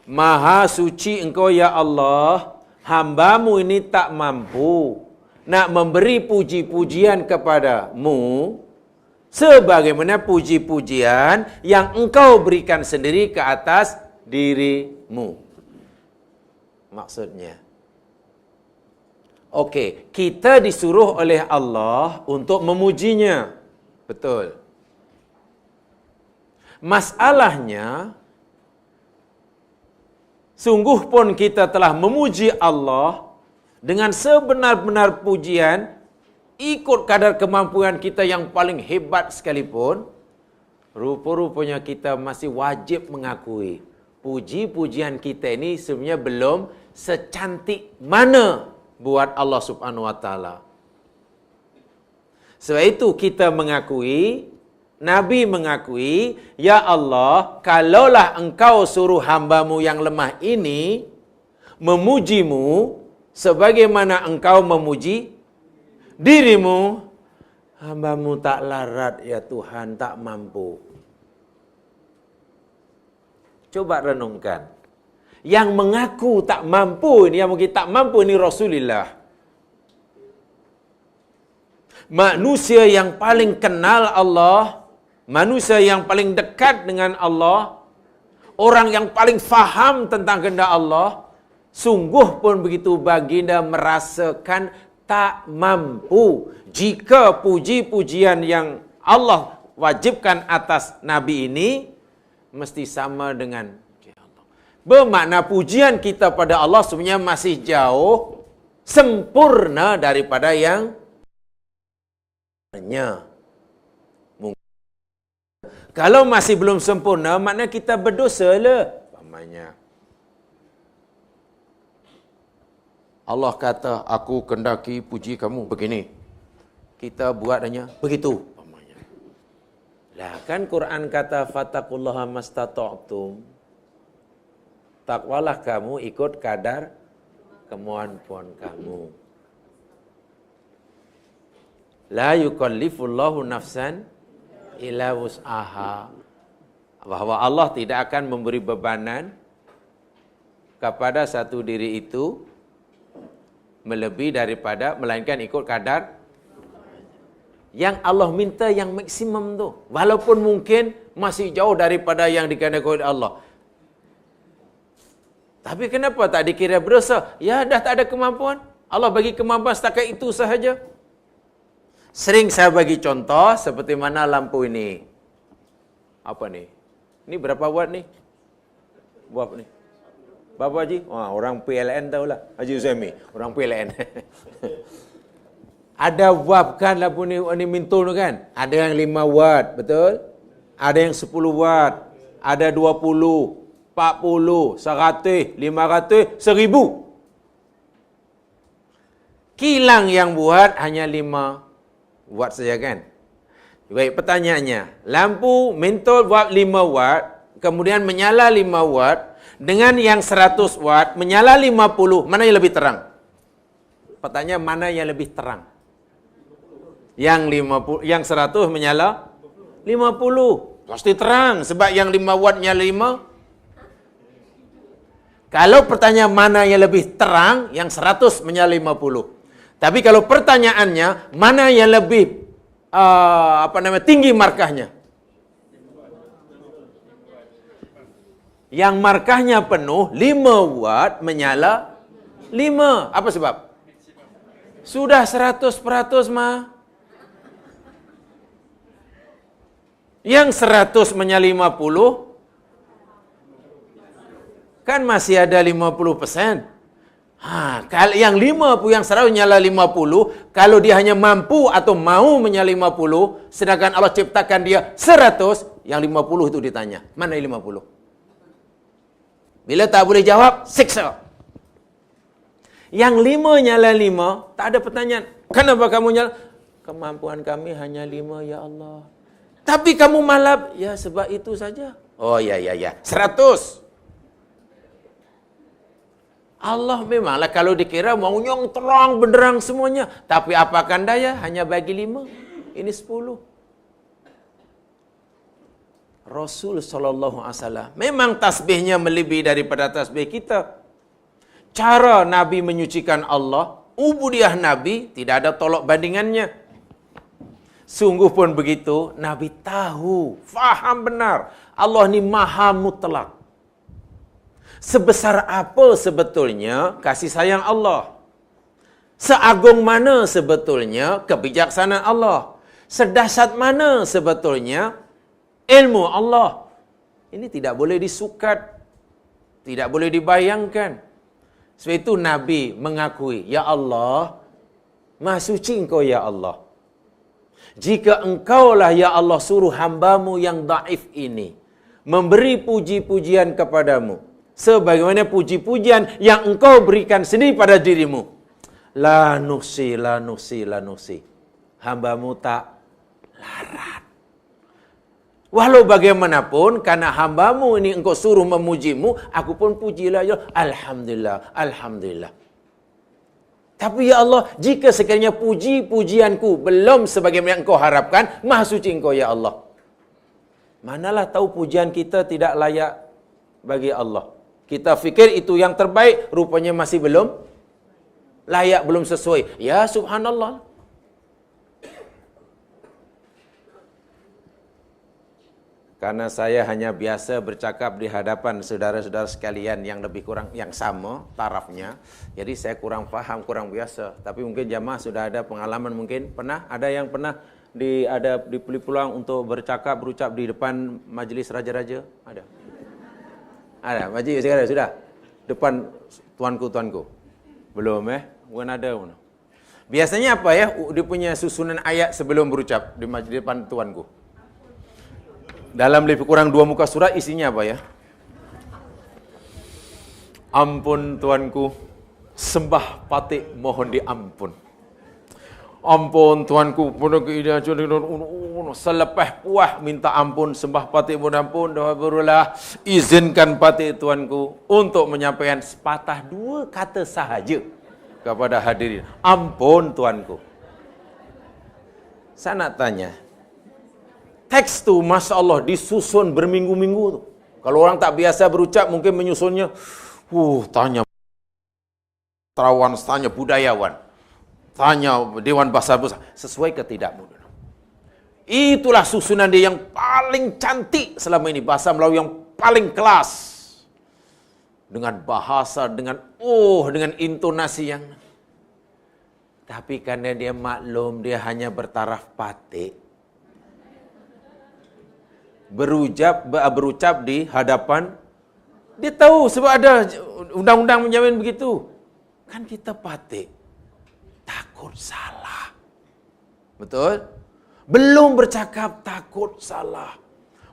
Maha suci engkau ya Allah, hamba-Mu ini tak mampu nak memberi puji-pujian kepadamu sebagaimana puji-pujian yang engkau berikan sendiri ke atas dirimu. Maksudnya. Okey, kita disuruh oleh Allah untuk memujinya. Betul. Masalahnya, sungguh pun kita telah memuji Allah dengan sebenar-benar pujian, ikut kadar kemampuan kita yang paling hebat sekalipun, rupa-rupanya kita masih wajib mengakui puji-pujian kita ini sebenarnya belum secantik mana buat Allah Subhanahu wa taala. Sebab itu kita mengakui, Nabi mengakui, ya Allah, kalaulah engkau suruh hamba-Mu yang lemah ini memujimu sebagaimana engkau memuji dirimu. Hambamu tak larat ya Tuhan, tak mampu. Coba renungkan. Yang mengaku tak mampu ini, yang mungkin tak mampu ini Rasulullah. Manusia yang paling kenal Allah, manusia yang paling dekat dengan Allah, orang yang paling faham tentang kehendak Allah, sungguh pun begitu baginda merasakan tak mampu jika puji-pujian yang Allah wajibkan atas Nabi ini mesti sama dengan Allah. Bermakna pujian kita pada Allah sebenarnya masih jauh sempurna daripada yang kalau masih belum sempurna, makna kita berdosa lah. Pamannya. Allah kata, aku kendaki puji kamu begini. Kita buat hanya begitu. Pamannya. Lah kan Quran kata, fatakullaha mastata'tum. Takwalah kamu ikut kadar kemampuan kamu. La yukallifullahu nafsan illa wus'aha. Bahwa Allah tidak akan memberi bebanan kepada satu diri itu melebihi daripada, melainkan ikut kadar yang Allah minta yang maksimum tu. Walaupun mungkin masih jauh daripada yang dikehendaki oleh Allah. Tapi kenapa tak dikira berdosa? Ya dah tak ada kemampuan. Allah bagi kemampuan setakat itu sahaja. Sering saya bagi contoh seperti mana lampu ini. Apa ni? Ni berapa watt ni? Buat ni. Berapa Haji? Wah, orang PLN tahulah. Haji Uzaimi, orang PLN. Ada watt kan lampu ni mintul kan? Ada yang 5 watt, betul? Ada yang 10 watt. Ada 20, 40, 100, 500, 1000. Kilang yang buat hanya 5 watt saja kan? Baik, pertanyaannya, lampu mintul watt 5 watt, kemudian menyala 5 watt, dengan yang 100 watt, menyala 50, mana yang lebih terang? Pertanyaan, mana yang lebih terang? Yang 50, yang 100 menyala 50. Pasti terang, sebab yang 5 watt nyala 5. Kalau pertanyaan mana yang lebih terang, yang 100 menyala 50. Tapi kalau pertanyaannya, mana yang lebih tinggi markahnya? Yang markahnya penuh, 5 watt menyala 5. Apa sebab? Sudah 100% mah. Yang 100 menyala 50, kan masih ada 50%. Kalau yang 50, yang 100 menyala 50, kalau dia hanya mampu atau mau menyala 50, sedangkan Allah ciptakan dia 100, yang 50 itu ditanya, mana yang 50? Bila tak boleh jawab, siksa. Yang 5 nyala 5, tak ada pertanyaan. Kenapa kamu nyala? Kemampuan kami hanya 5, ya Allah. Tapi kamu malap, ya sebab itu saja. Oh ya, 100. Allah memanglah kalau dikira maunya terang benderang semuanya. Tapi apakan daya, hanya bagi 5. Ini 10. Rasul SAW memang tasbihnya melebihi daripada tasbih kita. Cara Nabi menyucikan Allah, ubudiyah Nabi tidak ada tolak bandingannya. Sungguh pun begitu, Nabi tahu, faham benar, Allah ni maha mutlak. Sebesar apa sebetulnya kasih sayang Allah? Seagung mana sebetulnya kebijaksanaan Allah? Sedahsyat mana sebetulnya ilmu Allah? Ini tidak boleh disukat, tidak boleh dibayangkan. Sebab itu Nabi mengakui, ya Allah, Maha suci Engkau ya Allah. Jika Engkaulah ya Allah suruh hambamu yang daif ini memberi puji-pujian kepadamu, sebagaimana puji-pujian yang Engkau berikan sendiri pada dirimu, la nuksi, hambamu tak larat. Walau bagaimanapun, karena hambamu ini engkau suruh memujimu, aku pun pujilah ya. Alhamdulillah, Alhamdulillah. Tapi ya Allah, jika sekiranya puji-pujianku belum sebagaimana engkau harapkan, maha suci engkau ya Allah. Manalah tahu pujian kita tidak layak bagi Allah. Kita fikir itu yang terbaik, rupanya masih belum layak, belum sesuai. Ya subhanallah. Karena saya hanya biasa bercakap di hadapan saudara-saudara sekalian yang lebih kurang, yang sama tarafnya. Jadi saya kurang faham, kurang biasa. Tapi mungkin jamaah sudah ada pengalaman, mungkin pernah, ada yang pernah diberi peluang untuk berucap di depan majlis raja-raja? Ada? Ada, majlis sekarang sudah? Depan tuanku-tuanku? Belum Bukan ada. Biasanya apa ya, dia punya susunan ayat sebelum berucap di majlis depan tuanku? Dalam lebih kurang 2 muka surat isinya apa ya? Ampun tuanku, sembah patik mohon diampun. Ampun tuanku, selepas puas minta ampun, sembah patik mohon ampun, barulah izinkan patik tuanku untuk menyampaikan sepatah 2 kata sahaja kepada hadirin. Ampun tuanku. Saya nak tanya, teks tu Masya Allah disusun berminggu-minggu tu. Kalau orang tak biasa berucap mungkin menyusunnya, tanya terawan, tanya budayawan, tanya Dewan Bahasa Besar, sesuai ke tidak? Itulah susunan dia yang paling cantik selama ini, bahasa Melayu yang paling kelas. Dengan bahasa, dengan intonasi yang... Tapi karena dia maklum, dia hanya bertaraf patik, berucap di hadapan, dia tahu sebab ada undang-undang menjamin begitu. Kan kita patik, takut salah. Betul? Belum bercakap takut salah.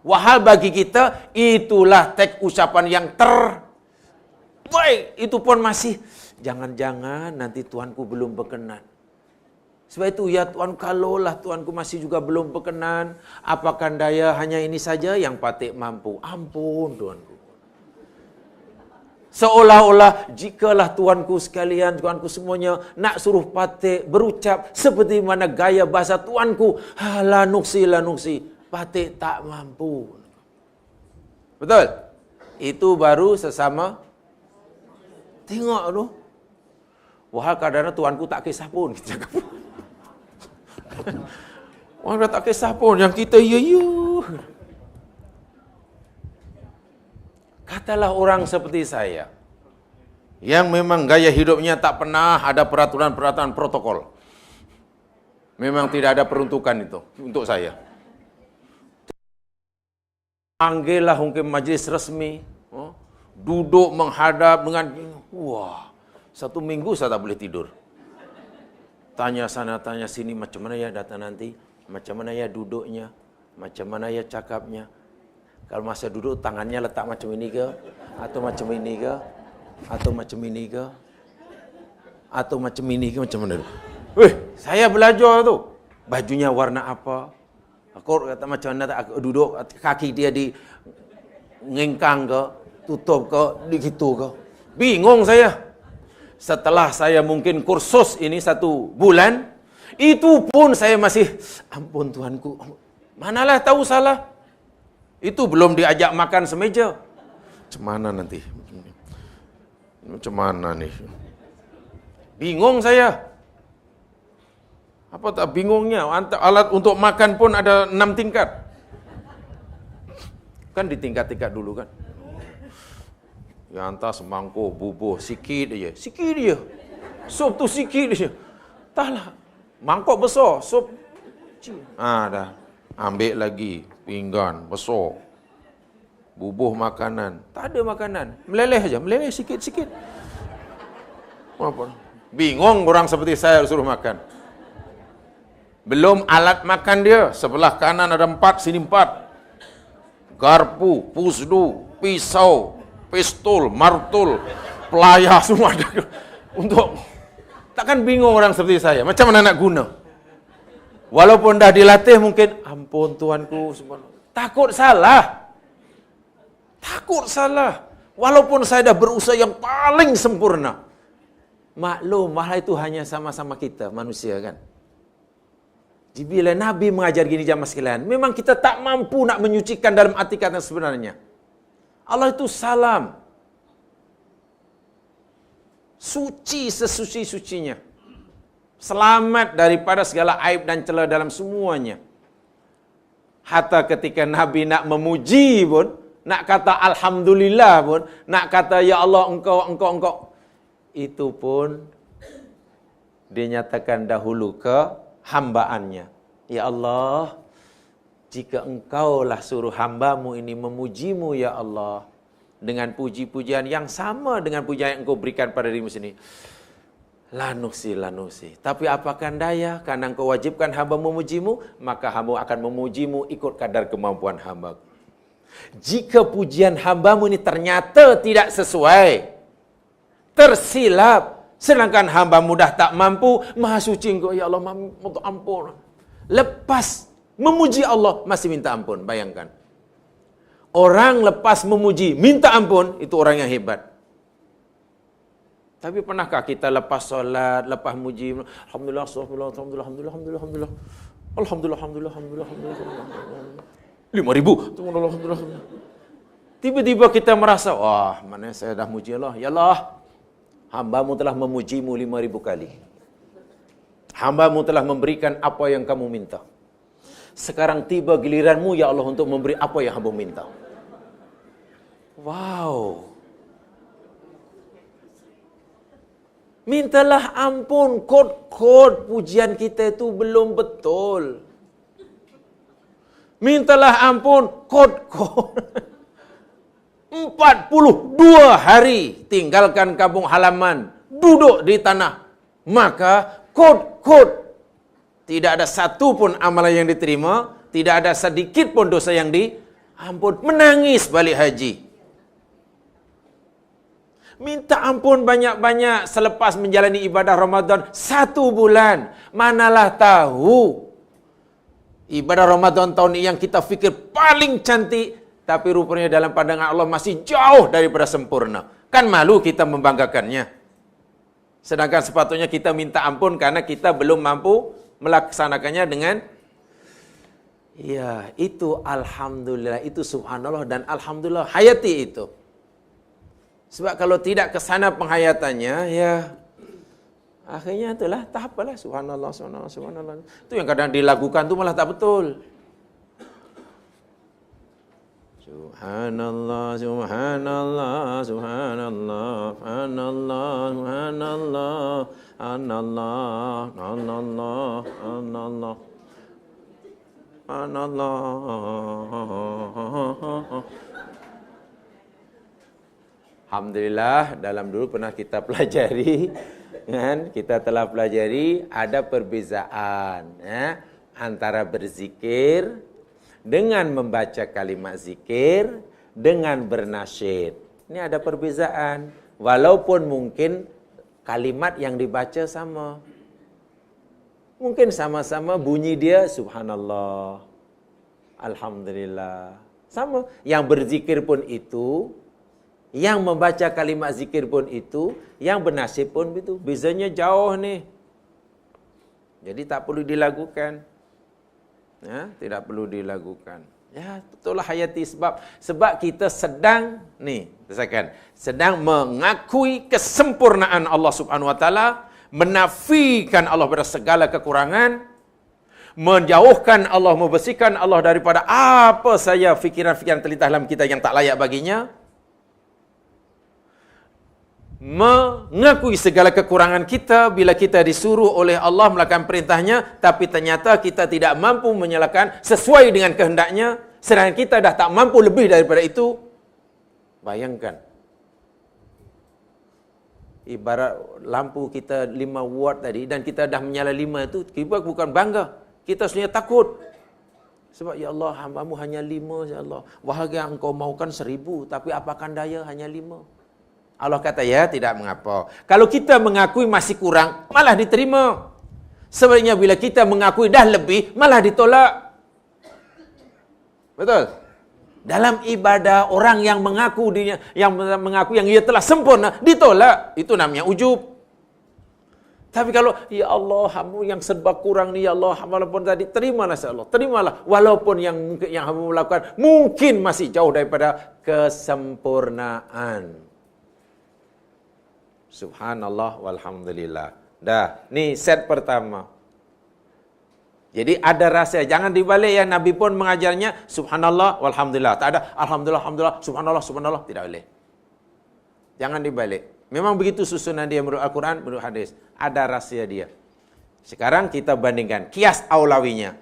Wahal bagi kita itulah teks ucapan yang terbaik. Itu pun masih jangan-jangan nanti tuanku belum berkenan. Sebab itu ya Tuan, kalaulah Tuanku masih juga belum berkenan, apakah daya hanya ini saja yang patik mampu? Ampun Tuanku. Seolah-olah jikalah Tuanku sekalian, Tuanku semuanya nak suruh patik berucap seperti mana gaya bahasa Tuanku, la nuksi, patik tak mampu. Betul? Itu baru sesama tengok tu. Wahal kadang-kadang Tuanku tak kisah pun kita cakap. Orang dah tak kisah pun, yang kita ya. Katalah orang seperti saya, yang memang gaya hidupnya tak pernah ada peraturan-peraturan protokol. Memang tidak ada peruntukan itu untuk saya. Panggillah mungkin majlis resmi, duduk menghadap dengan, 1 minggu saya tak boleh tidur. Tanya sana, tanya sini, macam mana ya datang nanti, macam mana ya duduknya, macam mana ya cakapnya. Kalau masa duduk tangannya letak macam ini ke, atau macam ini ke, atau macam ini ke, atau macam ini ke, macam mana? Saya belajar tu. Bajunya warna apa? Aku kata macam mana aku duduk, kaki dia di ngengkang ke, tutup ke, begitu ke. Bingung saya. Setelah saya mungkin kursus ini 1 bulan, itu pun saya masih, ampun Tuanku, manalah tahu salah. Itu belum diajak makan semeja. Macam mana nanti? Macam mana nih? Bingung saya. Apa tak bingungnya? Alat untuk makan pun ada 6 tingkat. Kan di tingkat-tingkat dulu kan. Ya hantar semangkuk, bubuh, sikit aja. Sikit dia. Sup tu sikit dia. Taklah. Mangkok besar, sup kecil. Dah. Ambil lagi pinggan besar. Bubuh makanan. Tak ada makanan. Meleleh aja, meleleh sikit-sikit. Apa? Bingung orang seperti saya suruh makan. Belum alat makan dia. Sebelah kanan ada 4, sini 4. Garpu, pusdu, pisau, pistol, martul, pelayar semua ada. Untuk takkan bingung orang seperti saya. Macam mana nak guna? Walaupun dah dilatih mungkin, ampun Tuanku, Takut salah. Takut salah. Walaupun saya dah berusaha yang paling sempurna. Maklum, malah itu hanya sama-sama kita, manusia kan. Jadi bila Nabi mengajar gini jamaah sekalian, memang kita tak mampu nak menyucikan dalam arti kata sebenarnya. Allah itu salam. Suci sesuci-sucinya. Selamat daripada segala aib dan celah dalam semuanya. Hatta ketika Nabi nak memuji pun, nak kata Alhamdulillah pun, nak kata Ya Allah engkau. Itu pun dinyatakan dahulu ke hambaannya. Ya Allah, jika engkaulah suruh hambamu ini memujimu ya Allah, dengan puji-pujian yang sama dengan pujian yang engkau berikan pada dirimu sendiri. Lanusi. Tapi apakan daya, karena engkau wajibkan hamba memujimu, maka hamba akan memujimu ikut kadar kemampuan hamba. Jika pujian hambamu ini ternyata tidak sesuai, tersilap, sedangkan hambamu dah tak mampu, maha suci engkau, ya Allah, minta ampun. Lepas memuji Allah, masih minta ampun, bayangkan. Orang lepas memuji, minta ampun, itu orang yang hebat. Tapi pernahkah kita lepas solat, lepas muji, Alhamdulillah, Alhamdulillah, 5,000. Alhamdulillah. Tiba-tiba kita merasa, wah, mana saya dah muji Allah. Ya Allah, hambamu telah memujimu 5,000 kali. Hambamu telah memberikan apa yang kamu minta. Sekarang tiba giliranmu, ya Allah, untuk memberi apa yang hamba minta. Wow. Mintalah ampun, kod-kod pujian kita itu belum betul. Mintalah ampun, kod-kod. 42 hari tinggalkan kampung halaman, duduk di tanah. Maka kod-kod. Tidak ada satu pun amalan yang diterima, tidak ada sedikit pun dosa yang diampun. Menangis balik haji. Minta ampun banyak-banyak selepas menjalani ibadah Ramadan 1 bulan. Manalah tahu ibadah Ramadan tahun ini yang kita fikir paling cantik, tapi rupanya dalam pandangan Allah masih jauh daripada sempurna. Kan malu kita membanggakannya. Sedangkan sepatutnya kita minta ampun karena kita belum mampu melaksanakannya dengan ya, itu alhamdulillah, itu subhanallah dan alhamdulillah, hayati itu. Sebab kalau tidak ke sana penghayatannya, ya akhirnya itulah tak apalah, subhanallah. Itu yang kadang dilakukan tu malah tak betul. Subhanallah, subhanallah, subhanallah, subhanallah, subhanallah, anallah, anallah, anallah, anallah. Alhamdulillah, dalam dulu pernah kita pelajari, kan? Kita telah pelajari ada perbezaan antara berzikir dengan membaca kalimat zikir dengan bernasyid. Ini ada perbezaan, walaupun mungkin kalimat yang dibaca sama. Mungkin sama-sama bunyi dia subhanallah, alhamdulillah. Sama, yang berzikir pun itu, yang membaca kalimat zikir pun itu, yang bernasyid pun itu. Bezanya jauh nih. Jadi tak perlu dilakukan. Ya, tidak perlu dilakukan. Ya, betullah hayati sebab kita sedang sedang mengakui kesempurnaan Allah Subhanahu wa taala, menafikan Allah pada segala kekurangan, menjauhkan Allah, membersihkan Allah daripada apa saja fikiran-fikiran terlintas dalam kita yang tak layak baginya, mengakui segala kekurangan kita bila kita disuruh oleh Allah melakukan perintahnya, tapi ternyata kita tidak mampu menyalakan sesuai dengan kehendaknya, sedangkan kita dah tak mampu lebih daripada itu. Bayangkan, ibarat lampu kita 5 watt tadi, dan kita dah menyala 5 itu, kita bukan bangga, kita sebenarnya takut. Sebab ya Allah, hambamu hanya 5, ya Allah. Wahai yang engkau mahukan 1000, tapi apakan daya hanya 5. Allah kata, ya tidak mengapa. Kalau kita mengakui masih kurang, malah diterima. Sebenarnya bila kita mengakui dah lebih, malah ditolak. Betul? Dalam ibadah orang yang mengaku dirinya, yang ia telah sempurna, ditolak. Itu namanya ujub. Tapi kalau, ya Allah, hamba yang serba kurang ni, ya Allah, walaupun tadi, terimalah ya Allah, terimalah. Walaupun yang hamba melakukan, mungkin masih jauh daripada kesempurnaan. Subhanallah, walhamdulillah. Dah, ni set pertama. Jadi ada rahsia, jangan dibalik ya. Nabi pun mengajarnya subhanallah walhamdulillah. Tak ada alhamdulillah, alhamdulillah, subhanallah, subhanallah. Tidak boleh. Jangan dibalik. Memang begitu susunan dia menurut Al-Quran, menurut hadis. Ada rahsia dia. Sekarang kita bandingkan. Kias aulawinya.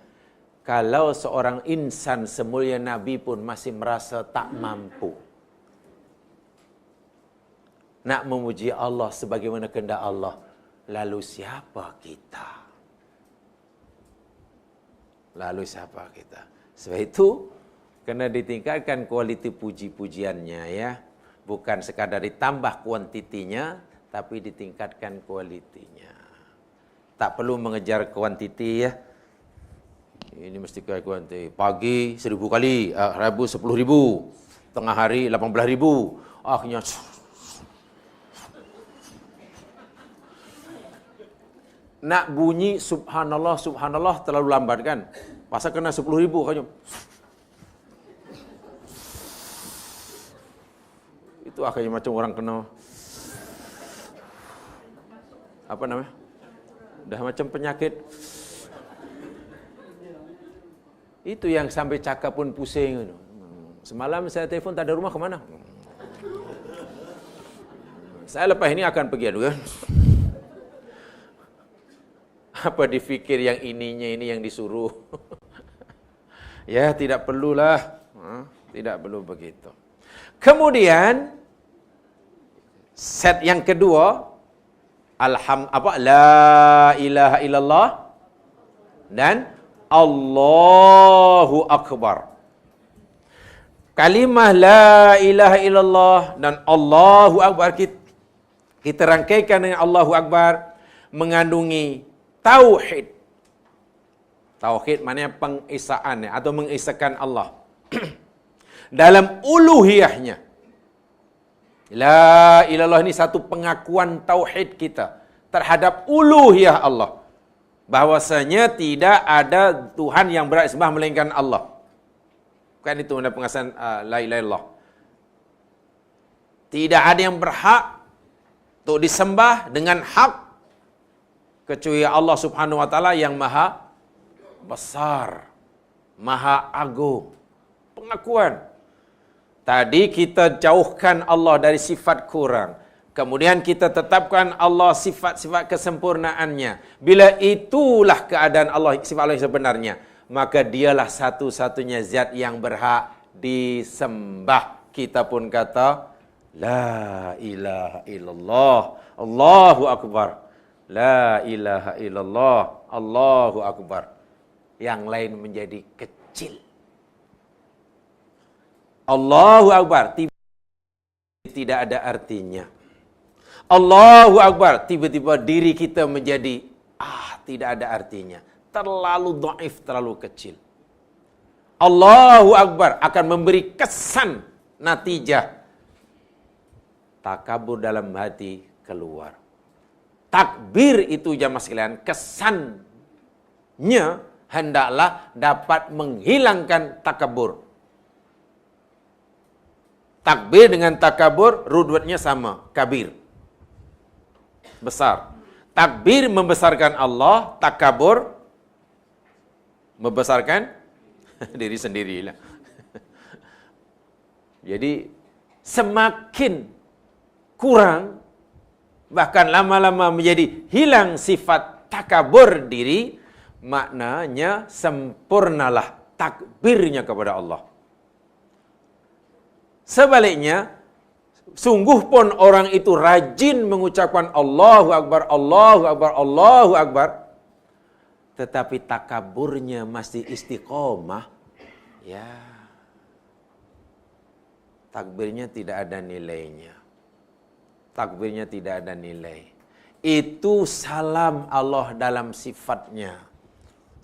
Kalau seorang insan semulia Nabi pun masih merasa tak mampu nak memuji Allah sebagaimana kehendak Allah. Lalu siapa kita? Lalu siapa kita? Sebab itu, kena ditingkatkan kualiti puji-pujiannya ya. Bukan sekadar ditambah kuantitinya, tapi ditingkatkan kualitinya. Tak perlu mengejar kuantiti ya. Ini mesti kuantiti. Pagi 1000 kali, Rabu 10.000, tengah hari 18.000. Akhirnya nak bunyi subhanallah, subhanallah terlalu lambat kan? Pasal kena 10.000 kan? Itu akhirnya macam orang kena apa namanya? Dah macam penyakit. Itu yang sampai cakap pun pusing. Semalam saya telefon tak ada rumah, ke mana? Saya lepas ini akan pergi dulu kan. Apa difikir yang ininya ini yang disuruh? Ya, tidak perlulah. Tidak perlu begitu. Kemudian set yang kedua, la ilaha illallah dan Allahu akbar. Kalimah la ilaha illallah dan Allahu akbar kita rangkaikan dengan Allahu akbar mengandungi tauhid. Tauhid maknanya pengesaan atau mengesahkan Allah. Dalam uluhiyahnya. La ilallah ini satu pengakuan tauhid kita terhadap uluhiyah Allah. Bahwasanya tidak ada Tuhan yang berhak disembah melainkan Allah. Bukan itu mana pengasahan la ilaha illallah. Tidak ada yang berhak untuk disembah dengan hak kecuali Allah Subhanahu wa taala yang maha besar, maha agung. Pengakuan. Tadi kita jauhkan Allah dari sifat kurang. Kemudian kita tetapkan Allah sifat-sifat kesempurnaannya. Bila itulah keadaan Allah, sifat Allah yang sebenarnya, maka dialah satu-satunya zat yang berhak disembah. Kita pun kata, la ilaha illallah, Allahu akbar. La ilaha illallah, Allahu akbar. Yang lain menjadi kecil. Allahu akbar tidak ada artinya. Allahu akbar tiba-tiba diri kita menjadi tidak ada artinya. Terlalu dhaif, terlalu kecil. Allahu akbar akan memberi kesan natijah takabur dalam hati keluar. Takbir itu jamaah sekalian, kesannya hendaklah dapat menghilangkan takabur. Takbir dengan takabur, rudwatnya sama, kabir. Besar. Takbir membesarkan Allah, takabur membesarkan diri sendirilah. Jadi semakin kurang, bahkan lama-lama menjadi hilang sifat takabur diri, maknanya sempurnalah takbirnya kepada Allah. Sebaliknya, sungguh pun orang itu rajin mengucapkan Allahu Akbar, Allahu Akbar, Allahu Akbar, tetapi takaburnya masih istiqomah, ya, takbirnya tidak ada nilainya. Takbirnya tidak ada nilai. Itu salam Allah dalam sifatnya.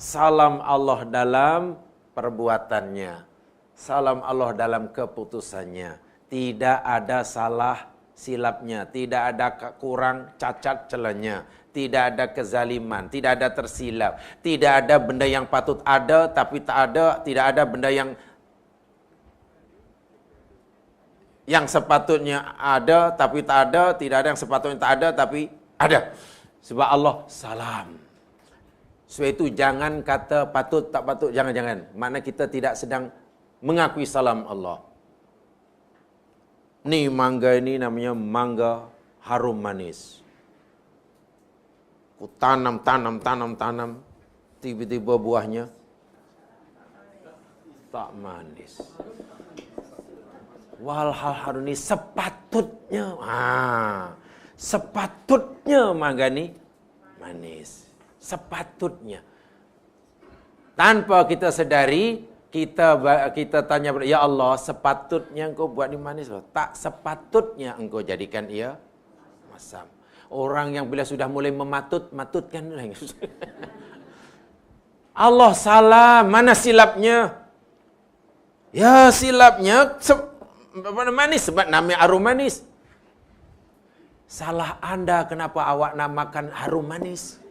Salam Allah dalam perbuatannya. Salam Allah dalam keputusannya. Tidak ada salah silapnya, tidak ada kurang cacat celanya, tidak ada kezaliman, tidak ada tersilap, tidak ada benda yang patut ada tapi tak ada, tidak ada benda yang sepatutnya ada tapi tak ada, tidak ada yang sepatutnya tak ada tapi ada. Sebab Allah salam. Sebab itu jangan kata patut tak patut, jangan. Makna kita tidak sedang mengakui salam Allah. Ni mangga ini namanya mangga harum manis. Ku tanam, tiba-tiba buahnya tak manis. Walhal harum ini sepatutnya mangga ni manis. Sepatutnya. Tanpa kita sedari, kita tanya, ya Allah, sepatutnya engkau buat ni manis. Tak sepatutnya engkau jadikan ia masam. Orang yang bila sudah mulai matutkan. Allah salah, mana silapnya? Ya silapnya, manis sebab namanya harum manis. Salah anda kenapa awak namakan harum manis?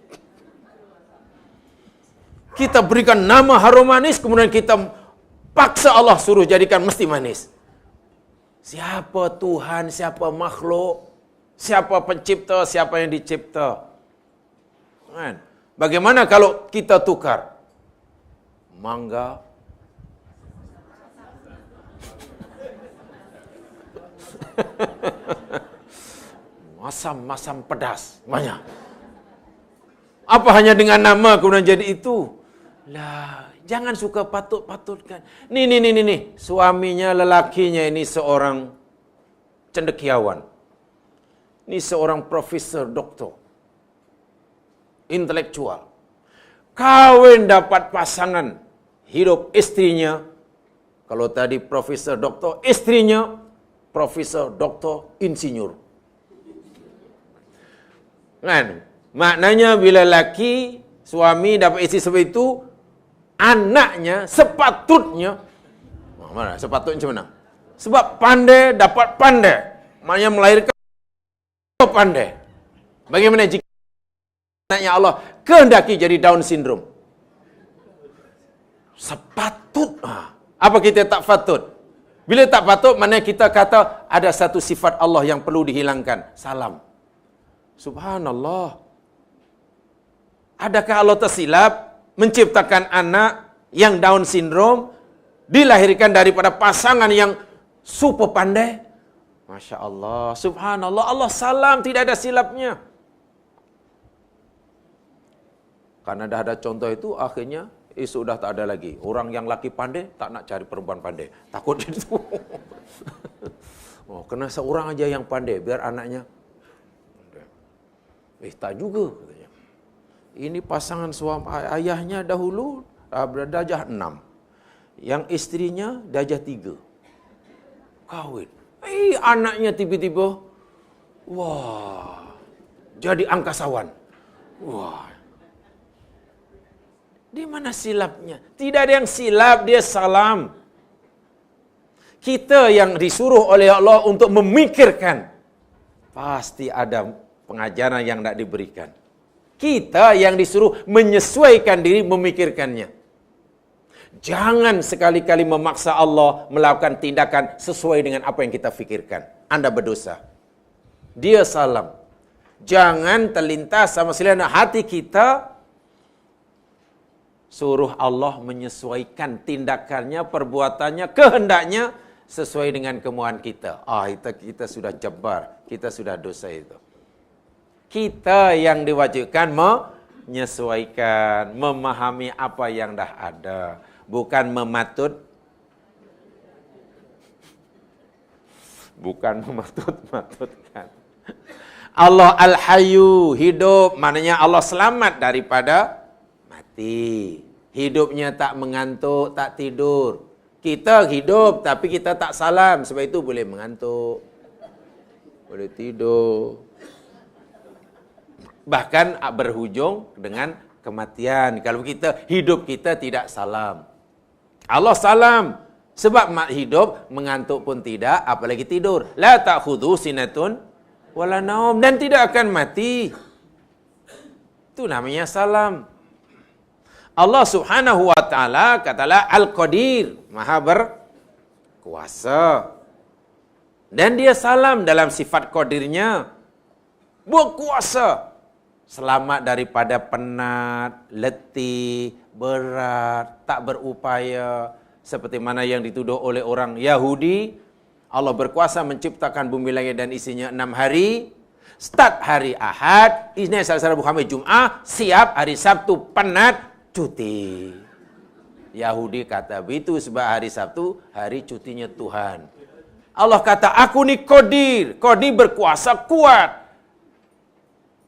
Kita berikan nama harum manis, kemudian kita paksa Allah suruh jadikan mesti manis. Siapa Tuhan, siapa makhluk, siapa pencipta, siapa yang dicipta. Kan? Bagaimana kalau kita tukar? Mangga masam pedas banyak. Apa hanya dengan nama kemudian jadi itu? Lah, jangan suka patut-patutkan. Nih. Suaminya, lelakinya ini seorang cendekiawan. Ini seorang profesor, doktor. Intelektual. Kawin dapat pasangan. Hidup istrinya. Kalau tadi profesor, doktor. Istrinya profesor, doktor, insinyur. Kan? Maknanya bila laki, suami dapat istri seperti itu, anaknya sepatutnya, mana? Sepatutnya macam mana? Sebab pandai dapat pandai. Maknanya melahirkan pandai. Bagaimana jika anaknya Allah kehendaki jadi Down syndrome? Sepatut. Apa kita tak patut? Bila tak patut, maknanya kita kata ada satu sifat Allah yang perlu dihilangkan. Salam. Subhanallah. Adakah Allah tersilap menciptakan anak yang Down syndrome dilahirkan daripada pasangan yang super pandai? Masya Allah, subhanallah, Allah salam, tidak ada silapnya. Karena dah ada contoh itu, akhirnya sudah tak ada lagi. Orang yang laki pandai, tak nak cari perempuan pandai. Takut itu. Kena seorang aja yang pandai, biar anaknya. Tak juga, katanya. Ini pasangan suami ayahnya dahulu darjah 6. Yang istrinya darjah 3. Kawin. Anaknya tiba-tiba jadi angkasawan. Di mana silapnya? Tidak ada yang silap, dia salam. Kita yang disuruh oleh Allah untuk memikirkan, pasti ada pengajaran yang tidak diberikan. Kita yang disuruh menyesuaikan diri memikirkannya. Jangan sekali-kali memaksa Allah melakukan tindakan sesuai dengan apa yang kita fikirkan. Anda berdosa. Dia salam. Jangan terlintas sama sekali hati kita. Suruh Allah menyesuaikan tindakannya, perbuatannya, kehendaknya sesuai dengan kemauan kita. Kita sudah jebar, kita sudah dosa itu. Kita yang diwajibkan menyesuaikan, memahami apa yang dah ada. Bukan mematut-matutkan. Allah Al-Hayyu, hidup, maknanya Allah selamat daripada mati. Hidupnya tak mengantuk, tak tidur. Kita hidup tapi kita tak salam, sebab itu boleh mengantuk, boleh tidur. Bahkan berhujung dengan kematian. Kalau kita hidup kita tidak salam. Allah salam. Sebab mak hidup, mengantuk pun tidak, apalagi tidur. La ta'khudhu sinatun wala naum, dan tidak akan mati. Itu namanya salam. Allah Subhanahu wa taala katalah Al-Qadir, Maha berkuasa. Dan dia salam dalam sifat qadirnya, berkuasa. Selamat daripada penat, letih, berat, tak berupaya. Seperti mana yang dituduh oleh orang Yahudi, Allah berkuasa menciptakan bumi langit dan isinya 6 hari. Start hari Ahad, Isnin, Selasa, Rabu, Khamis, Jumat, siap hari Sabtu, penat, cuti. Yahudi kata begitu sebab hari Sabtu hari cutinya Tuhan. Allah kata, aku ni Qadir. Qadir berkuasa kuat.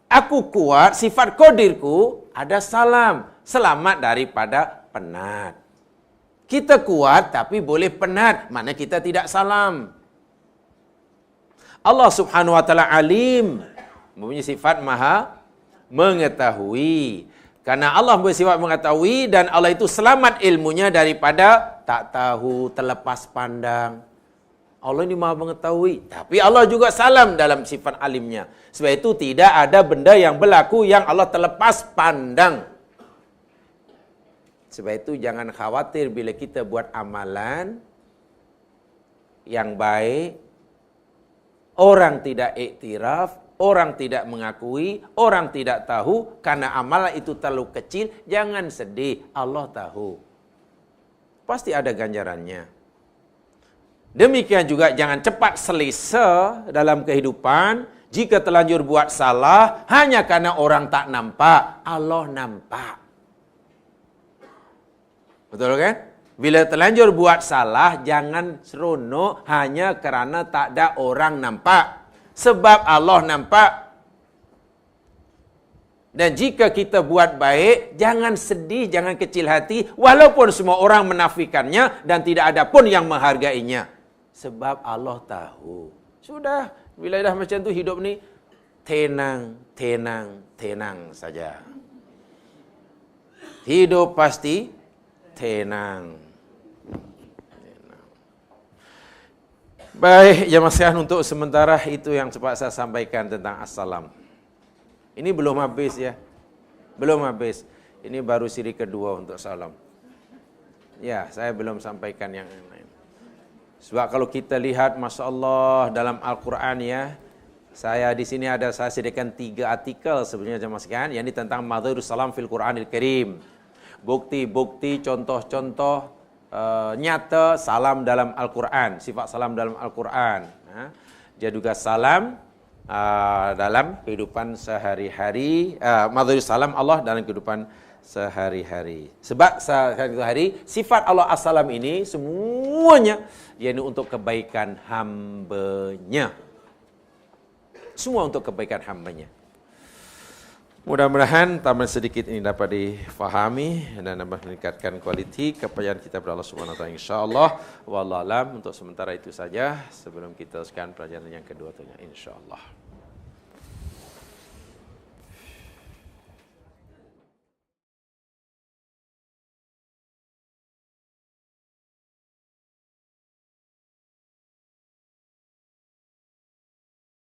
Aku kuat, sifat Qadirku ada salam. Selamat daripada penat. Kita kuat tapi boleh penat. Mana kita tidak salam. Allah Subhanahu wa taala alim. Mempunyai sifat maha mengetahui. Karena Allah bersifat mengetahui dan Allah itu selamat ilmunya daripada tak tahu, terlepas pandang. Allah ini maha mengetahui. Tapi Allah juga salam dalam sifat alimnya. Sebab itu tidak ada benda yang berlaku yang Allah terlepas pandang. Sebab itu jangan khawatir bila kita buat amalan yang baik, orang tidak iktiraf, orang tidak mengakui, orang tidak tahu, karena amalan itu terlalu kecil, jangan sedih, Allah tahu. Pasti ada ganjarannya. Demikian juga jangan cepat selesa dalam kehidupan, jika terlanjur buat salah, hanya karena orang tak nampak, Allah nampak. Betul kan? Bila terlanjur buat salah, jangan seronok hanya kerana tak ada orang nampak. Sebab Allah nampak. Dan jika kita buat baik, jangan sedih, jangan kecil hati, walaupun semua orang menafikannya dan tidak ada pun yang menghargainya. Sebab Allah tahu. Sudah, bila dah macam tu hidup ni, tenang, tenang, tenang saja. Hidup pasti tenang. Baik, jemaah sekalian, untuk sementara itu yang sempat saya sampaikan tentang Assalam. Ini belum habis ya. Belum habis. Ini baru siri kedua untuk salam. Ya, saya belum sampaikan yang lain. Sebab kalau kita lihat, Masya Allah, dalam Al-Quran ya, saya di sini saya sediakan 3 artikel sebenarnya jemaah sekalian, yang ini tentang Madhurus Salam fil Quranil Karim. Bukti-bukti, contoh-contoh nyata salam dalam Al-Quran, sifat salam dalam Al-Quran. Dia juga salam dalam kehidupan sehari-hari, Madhurus Salam Allah dalam kehidupan sehari-hari. Sebab sehari-hari sifat Allah As-Salam ini semuanya yakni untuk kebaikan hamba-Nya. Semua untuk kebaikan hamba-Nya. Mudah-mudahan tambahan sedikit ini dapat difahami dan dapat meningkatkan kualiti kepercayaan kita kepada Allah Subhanahu wa taala, insyaallah. Wallahu alam, untuk sementara itu saja sebelum kita teruskan pelajaran yang kedua, insyaallah.